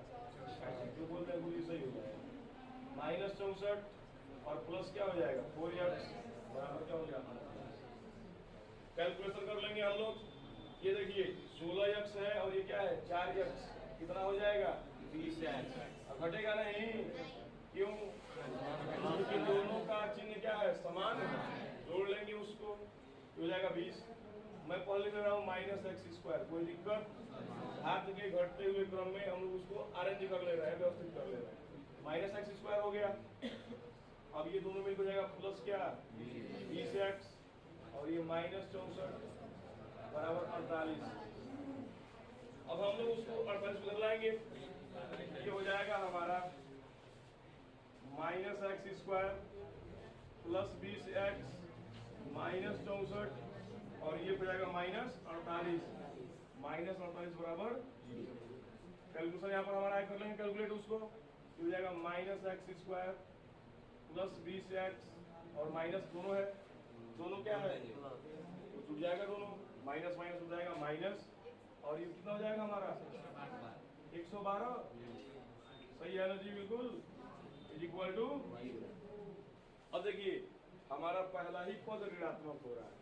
जो बोलते हैं पूरी सही हो जाएगा, -64 और प्लस क्या हो जाएगा 4x बराबर क्या हो जाएगा, कैलकुलेशन कर लेंगे हम लोग। ये देखिए 16x है और ये क्या है 4x, कितना हो जाएगा 20x, अब घटेगा नहीं, क्यों, क्योंकि दोनों का चिन्ह क्या है समान है, जोड़ लेंगे उसको हो जाएगा 20। मैं पहले लिख रहा हूँ -x², कोई दिक्कत, हाथ के घटते हुए क्रम में हम लोग उसको अरेंज कर ले रहे हैं, व्यवस्थित कर ले रहे हैं, -x² हो गया। अब ये दोनों मिल हो जाएगा प्लस क्या 20x और ये -64 बराबर 48। अब हम लोग उसको 48 बदल लाएंगे, ये हो जाएगा हमारा -x² प्लस 20x -64 और ये हो जाएगा -48, -48 बराबर, कैलकुलेशन यहाँ पर हमारा कर लेंगे, कैलकुलेट उसको, ये हो जाएगा -x² प्लस 20x और माइनस दोनों है, दोनों क्या है तो जुड़ जाएगा, दोनों माइनस माइनस हो जाएगा माइनस, और ये कितना हो जाएगा हमारा 112, सही है ना जी, बिल्कुल इज इक्वल टू। अब देखिए हमारा पहला ही पद ऋणात्मक हो रहा है,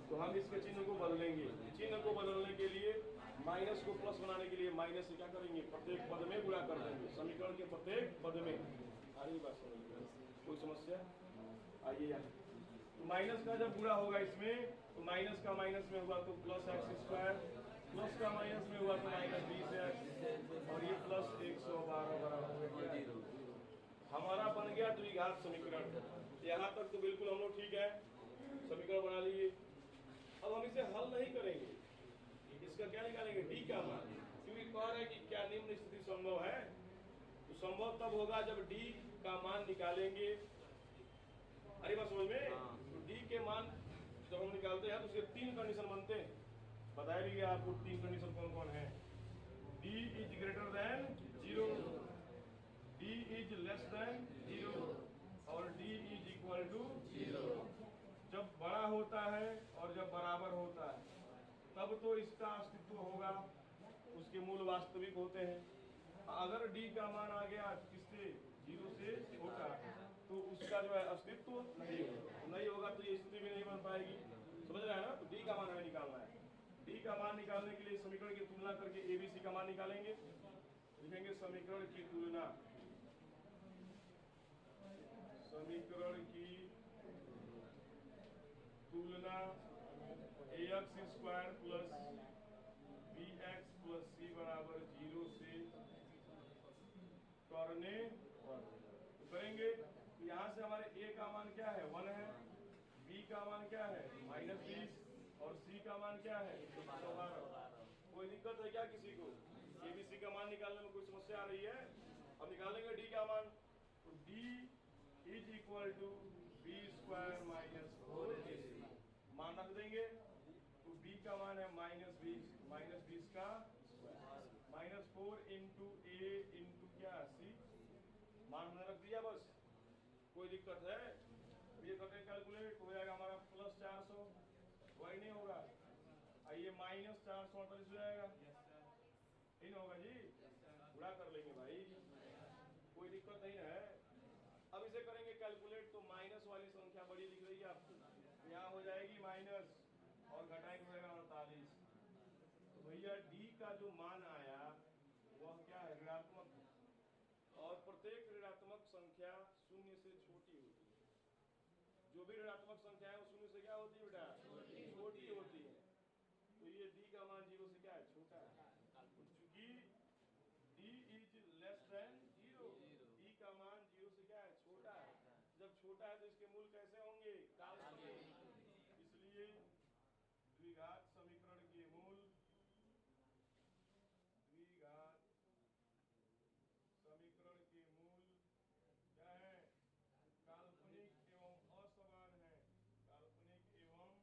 तो हम इसके चिन्ह को बदलेंगे, चिन्ह को बदलने के लिए माइनस को प्लस बनाने के लिए माइनस से क्या करेंगे प्रत्येक पद में गुणा कर देंगे, समीकरण के प्रत्येक पद में। सारी बात समझ, कोई समस्या आइए यहाँ, तो माइनस का जब गुणा होगा इसमें तो माइनस का माइनस में हुआ तो +x², प्लस का माइनस में हुआ तो -20x और ये प्लस 112 बराबर हमारा बन गया द्विघात समीकरण। यहाँ तक तो बिल्कुल हम लोग ठीक है, समीकरण बना लिए। अब हम इसे हल नहीं करेंगे, इसका क्या निकालेंगे डी का मान, क्योंकि कह रहे हैं कि क्या निम्न स्थिति संभव है, तो संभव तब होगा जब डी का मान निकालेंगे। अरे बात समझ में, तो डी के मान जब हम निकालते हैं तो उसके 3 कंडीशन बनते हैं, बताया भी गया आपको 3 कंडीशन कौन कौन है, D is greater than 0, D is less than 0 और डी इज इक्वल टू 0। जब बड़ा होता है और जब बराबर होता है तब तो इसका अस्तित्व होगा, उसके मूल वास्तविक होते हैं। अगर डी का मान आ गया किससे 0 से छोटा तो उसका जो है अस्तित्व नहीं होगा, तो ये स्थिति भी नहीं बन पाएगी, समझ रहे हैं ना। तो डी का मान हमें निकालना है, डी का मान निकालने के लिए समीकरण की तुलना करके एबीसी का मान निकालेंगे, लिखेंगे समीकरण की तुलना, समीकरण की तुलना ax² plus bx plus c बराबर 0 से करने तो करेंगे। तो यहाँ से हमारे a का मान क्या है 1 है, b का मान क्या है -20 और c का मान क्या है 112। कोई दिक्कत है क्या किसी को, abc का मान निकालने में कोई समस्या आ रही है। अब निकालेंगे d का मान, तो d is equal to b² minus 4ac, मान रख देंगे, तो b का मान है -20 का -4 इंटू a इंटू क्या c, मान हमने रख दिया बस, कोई दिक्कत है। ये करके कैलकुलेट हो जाएगा हमारा +400, वही नहीं होगा, आइए -448 हो जाएगा, नहीं होगा जी, गुणा कर लेंगे भाई, कोई दिक्कत नहीं है। अब इसे करेंगे कैलकुलेट, तो माइनस वाली संख्या बड़ी लिख रही है आपको, यहाँ हो जाएगी माइनस और घटाएंगे हो जाएगा 48। तो भैया डी का जो मान आया वह क्या है ऋणात्मक, और प्रत्येक ऋणात्मक संख्या 0 से छोटी होती है, जो भी ऋणात्मक संख्या है वो 0 से क्या होती है बेटा छोटी होती है। तो ये डी का मान 0 से क्या है छोटा है, चूंकि d is less than 0, d का मान 0 से क्या है छोटा है, जब छोटा है तो इसके मूल कैसे होंगे काल्पनिक, इसलिए द्विघात समीकरण के मूल, द्विघात समीकरण के मूल क्या है काल्पनिक एवं असमान है, काल्पनिक एवं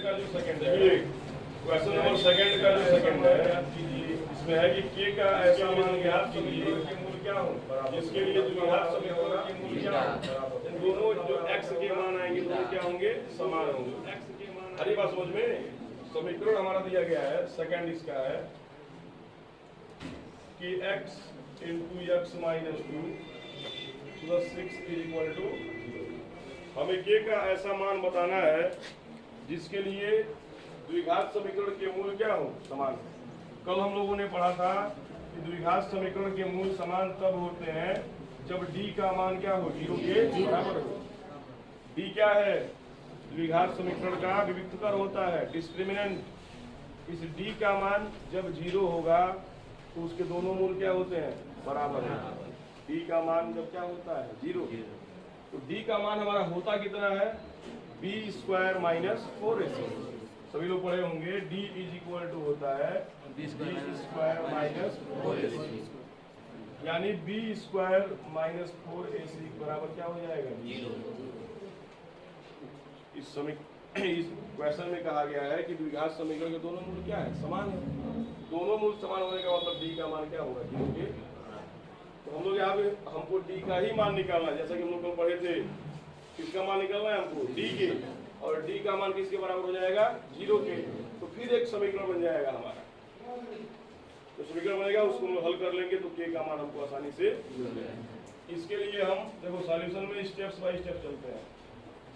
का जो सेकंड है, क्वेश्चन नंबर सेकंड का जो सेकंड है, इसमें है कि के का ऐसा मान ज्ञात कीजिए के मूल क्या हो, जिसके लिए द्विघात समीकरण के मूल क्या हो, इन दोनों जो x के मान आएंगे दोनों क्या होंगे, समान होंगे। x के मान हरी बात समझ में, समीकरण हमारा दिया गया है, सेकंड इसका है कि x into x minus 2 plus 6 is equal to, हमें के का ऐसा मान बताना है जिसके लिए द्विघात समीकरण के मूल क्या हो, समान। कल हम लोगों ने पढ़ा था कि द्विघात समीकरण के मूल समान तब होते हैं जब d का मान क्या हो, 0 के बराबर हो। d क्या है, द्विघात समीकरण का विविक्तकर होता है, डिस्क्रिमिनेंट। इस d का मान जब 0 होगा तो उसके दोनों मूल क्या होते हैं, बराबर है। d का मान जब क्या होता है, 0, तो d का मान हमारा होता कितना है, b स्क्वायर माइनस 4ac। सभी लोग पढ़े होंगे, d इज इक्वल टू होता है b स्क्वायर माइनस 4ac, यानी b स्क्वायर माइनस 4ac बराबर क्या हो जाएगा, 0। इस क्वेश्चन में कहा गया है कि द्विघात समीकरण के दोनों मूल क्या है, समान है। दोनों मूल समान होने का मतलब d का मान क्या होगा, 0 के। तो हम लोग यहाँ पे हमको d का ही मान निकालना है, जैसा कि हम लोग कल पढ़े थे, किसका मान निकालना है हमको, d के, और d का मान किसके बराबर हो जाएगा, 0 के। तो फिर एक समीकरण बन जाएगा हमारा, तो समीकरण बनेगा, उसको हम हल कर लेंगे तो k का मान हमको आसानी से मिल जाएगा। इसके लिए हम देखो सॉल्यूशन में स्टेप्स बाय स्टेप चलते हैं।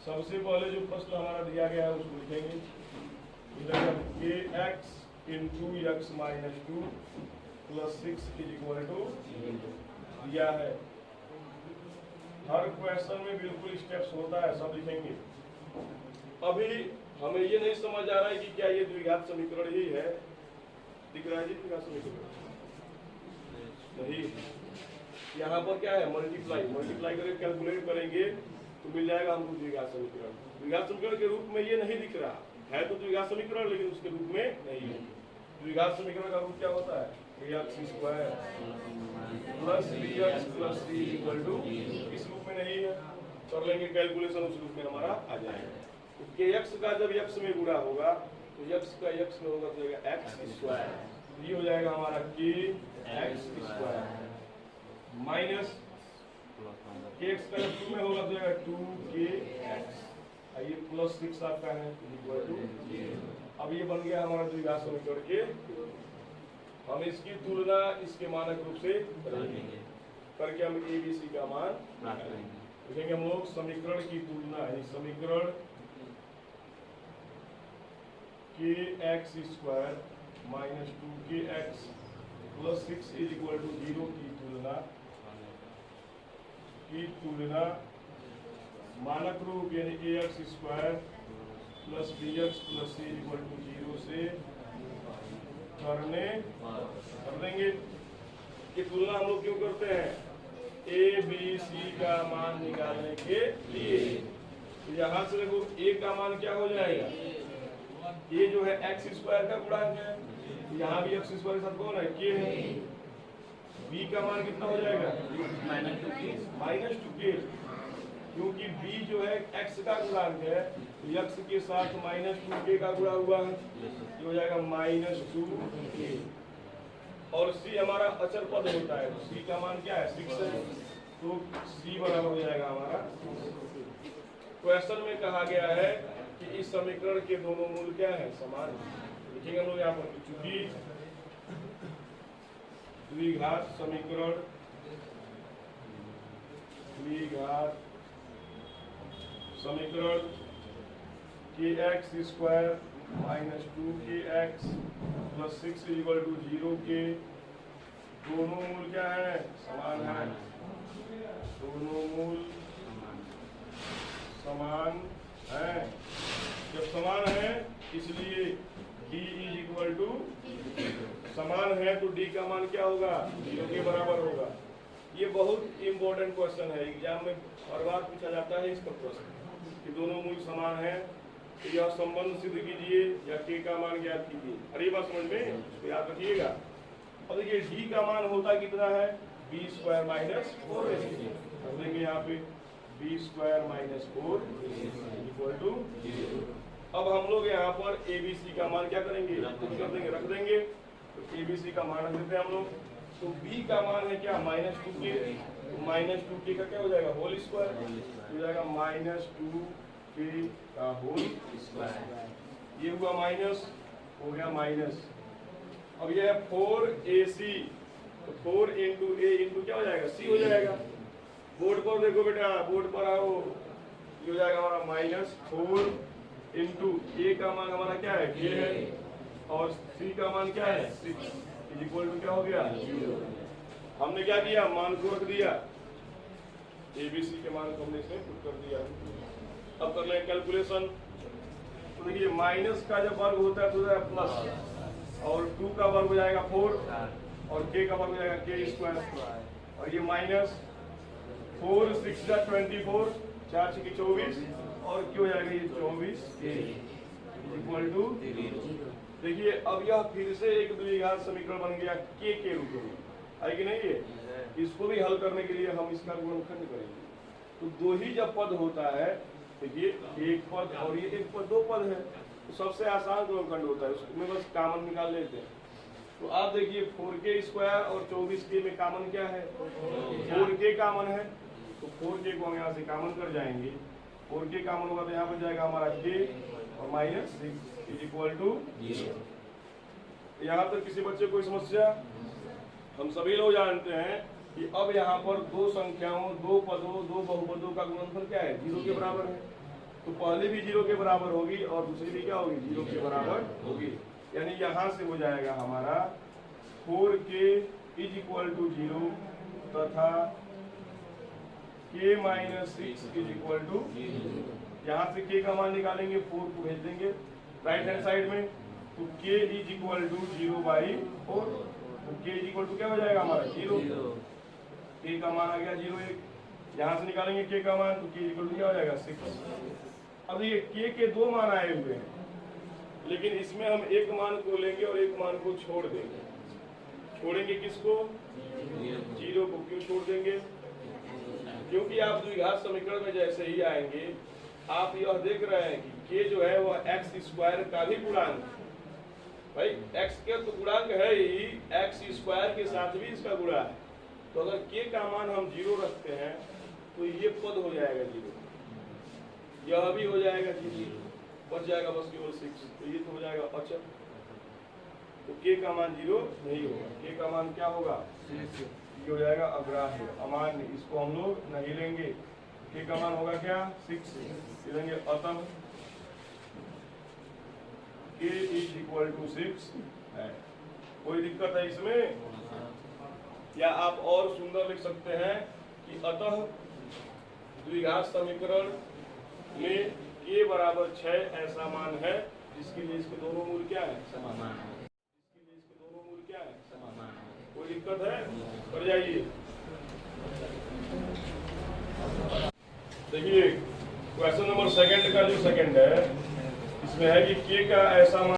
सबसे पहले जो प्रश्न हमारा दिया गया है उसको लिखेंगे, K x into x minus 2 plus 6 is equal to दिया है। हर क्वेश्चन में बिल्कुल स्टेप्स होता है, सब लिखेंगे। अभी हमें ये नहीं समझ आ रहा है कि क्या ये द्विघात समीकरण ही है, दिख रहा है जी द्विघात समीकरण नहीं, यहाँ पर क्या है, मल्टीप्लाई करके कैलकुलेट करेंगे तो मिल जाएगा हमको द्विघात समीकरण। द्विघात समीकरण के रूप में ये नहीं दिख रहा है, तो द्विघात समीकरण, लेकिन उसके रूप में नहीं है। द्विघात समीकरण का रूप क्या होता है, x square plus B x plus C equal to, इस रूप में नहीं है, कर लेंगे कैलकुलेशन, उस रूप में हमारा आ जाएगा। तो के एक्स का जब एक्स में गुणा होगा तो एक्स का एक्स में होगा तो एक्स स्क्वायर, ये हो जाएगा हमारा के एक्स स्क्वायर माइनस के एक्स का जब 2 में होगा तो 2 के एक्स, ये प्लस 6 आपका है इक्वल टू। अब ये बन गया हमारा द्विघात समीकरण के। हम इसकी तुलना इसके मानक रूप से करेंगे, करके हम ए बी सी का मान लिखेंगे। हम लोग समीकरण की तुलना, समीकरण के एक्स स्क्वायर माइनस 2 के X plus 6 is equal to 0 की तुलना मानक रूप यानी A X square plus B x plus C equal to 0 से कर देंगे। ये तुलना हम लोग क्यों करते हैं, ए बी सी का मान निकालने के लिए। तो यहाँ से देखो ए का मान क्या हो जाएगा, ये जो है एक्स स्क्वायर का गुणांक है, यहाँ भी एक्स स्क्वायर के साथ कौन है, के है। बी का मान कितना हो जाएगा, माइनस 2 के, क्योंकि b जो है x का गुणांक है, x के साथ माइनस 2k का गुणा हुआ है, ये हो जाएगा माइनस 2k। और c हमारा अचर पद होता है, तो c का मान क्या है, 6 है, तो c बराबर हो जाएगा हमारा। क्वेश्चन में कहा गया है कि इस समीकरण के दोनों मूल क्या है, समान। लिखेंगे हम लोग यहाँ पर, चूंकि द्विघात समीकरण के एक्स स्क्वायर माइनस 2 के एक्स प्लस 6 इक्वल टू 0 के दोनों मूल क्या है, समान है। दोनों मूल समान है। जब समान है इसलिए d इज इक्वल टू, समान है तो d का मान क्या होगा, 0 के बराबर होगा। ये बहुत इंपॉर्टेंट क्वेश्चन है, एग्जाम में हर बार पूछा जाता है इसका प्रश्न कि दोनों मूल समान है तो यह संबंध सिद्ध कीजिए या k का मान ज्ञात कीजिए। अरे बात समझ में, तो याद रखिएगा। और देखिए d का मान होता कितना है, b स्क्वायर माइनस 4ac, देंगे यहाँ पे b square minus 4 equal to 0। अब हम लोग यहाँ पर ABC का मान क्या करेंगे, रख देंगे। तो ABC का मान रख देते हैं हम लोग। तो B का मान है क्या, -2k। तो -2k का क्या हो जाएगा, होल स्क्वायर हो जाएगा, -2k का होल स्क्वायर। ये हुआ माइनस, हो गया माइनस। अब ये है 4AC, तो 4 इंटू A इंटू क्या हो जाएगा, C हो जाएगा। बोर्ड पर देखो बेटा, बोर्ड पर आओ, ये हो जाएगा हमारा -4 इंटू A का मान हमारा क्या है, K है, और C का मान क्या है, 6 इक्वल टू क्या हो गया, 0। हमने क्या किया, मान को रख दिया, ABC के मान को हमने इसमें पुट कर दिया। अब कर लेंगे कैलकुलेशन। तो देखिए माइनस का जब वर्ग होता है तो होता है प्लस, और 2 का वर्ग हो जाएगा 4, और K का वर्ग हो जाएगा K स्क्वायर, और ये माइनस 4 6 जा 24, 4 6 24, और क्या हो जाएगा ये 24 इक्वल टू। देखिए अब यह फिर से एक द्विघात समीकरण बन गया K के रूप में, है कि नहीं। ये इसको भी हल करने के लिए हम इसका गुणनखंड करेंगे। तो दो ही जब पद होता है, देखिए एक पद और ये एक पद, 2 पद है, तो सबसे आसान गुणनखंड होता है, उसमें बस कॉमन निकाल लेते हैं। तो आप देखिए 4k स्क्वायर और 24k में कॉमन क्या है, 4k कॉमन है। तो 4k को हम यहाँ से कॉमन कर जाएंगे, 4k कॉमन होगा तो यहाँ पर जाएगा हमारा k और -6 इज इक्वल टू 0। यहाँ तक किसी बच्चे कोई समस्या। हम सभी लोग जानते हैं कि अब यहाँ पर 2 संख्याओं, 2 पदों, 2 बहुपदों का गुणनफल क्या है, 0 के बराबर है। तो पहले भी 0 के बराबर होगी और दूसरी भी क्या होगी, 0 के बराबर होगी। यानी यहाँ से हो जाएगा हमारा 4k इज इक्वल टू 0 तथा k - 6 इज इक्वल टू 0। यहाँ से k का मान निकालेंगे, 4 को भेज देंगे राइट हैंड साइड में। तो k इज इक्वल टू 0/4। तो k इज इक्वल टू क्या हो जाएगा हमारा 0। k का मान आ गया 0 1। यहाँ से निकालेंगे k का मान, तो k इज इक्वल टू क्या हो जाएगा 6। अब ये k के 2 मान आए हुए हैं, लेकिन इसमें हम एक मान को लेंगे और एक मान को छोड़ देंगे। छोड़ेंगे किसको, 0 को। क्यों छोड़ देंगे, क्योंकि आप द्विघात समीकरण में जैसे ही आएंगे आप यह देख रहे हैं कि k जो है वह x स्क्वायर का भी गुणांक है। भाई x के तो गुणांक है ही, x स्क्वायर के साथ भी इसका गुणा है। तो अगर k का मान हम 0 रखते हैं तो ये पद हो जाएगा 0, यह भी हो जाएगा 0, बच जाएगा बस केवल 6। तो ये तो हो जाएगा अचल। तो k का मान 0 नहीं होगा, k का मान क्या होगा, ये हो जाएगा अग्राह्य, अमान्य। इसको हम लोग नहीं लेंगे। k का मान होगा क्या, 6 लेंगे। अतः k इज इक्वल टू 6 है। कोई दिक्कत है इसमें, या आप और सुंदर लिख सकते हैं कि अतः द्विघात समीकरण में k बराबर 6 ऐसा मान है जिसके लिए इसके दोनों मूल क्या है, समान है। इसके लिए इसके दोनों मूल क्या है, समान है। कोई दिक्कत है, कर जाइए। देखिए क्वेश्चन नंबर 2 का जो सेकंड है, इसमें है कि k का ऐसा मान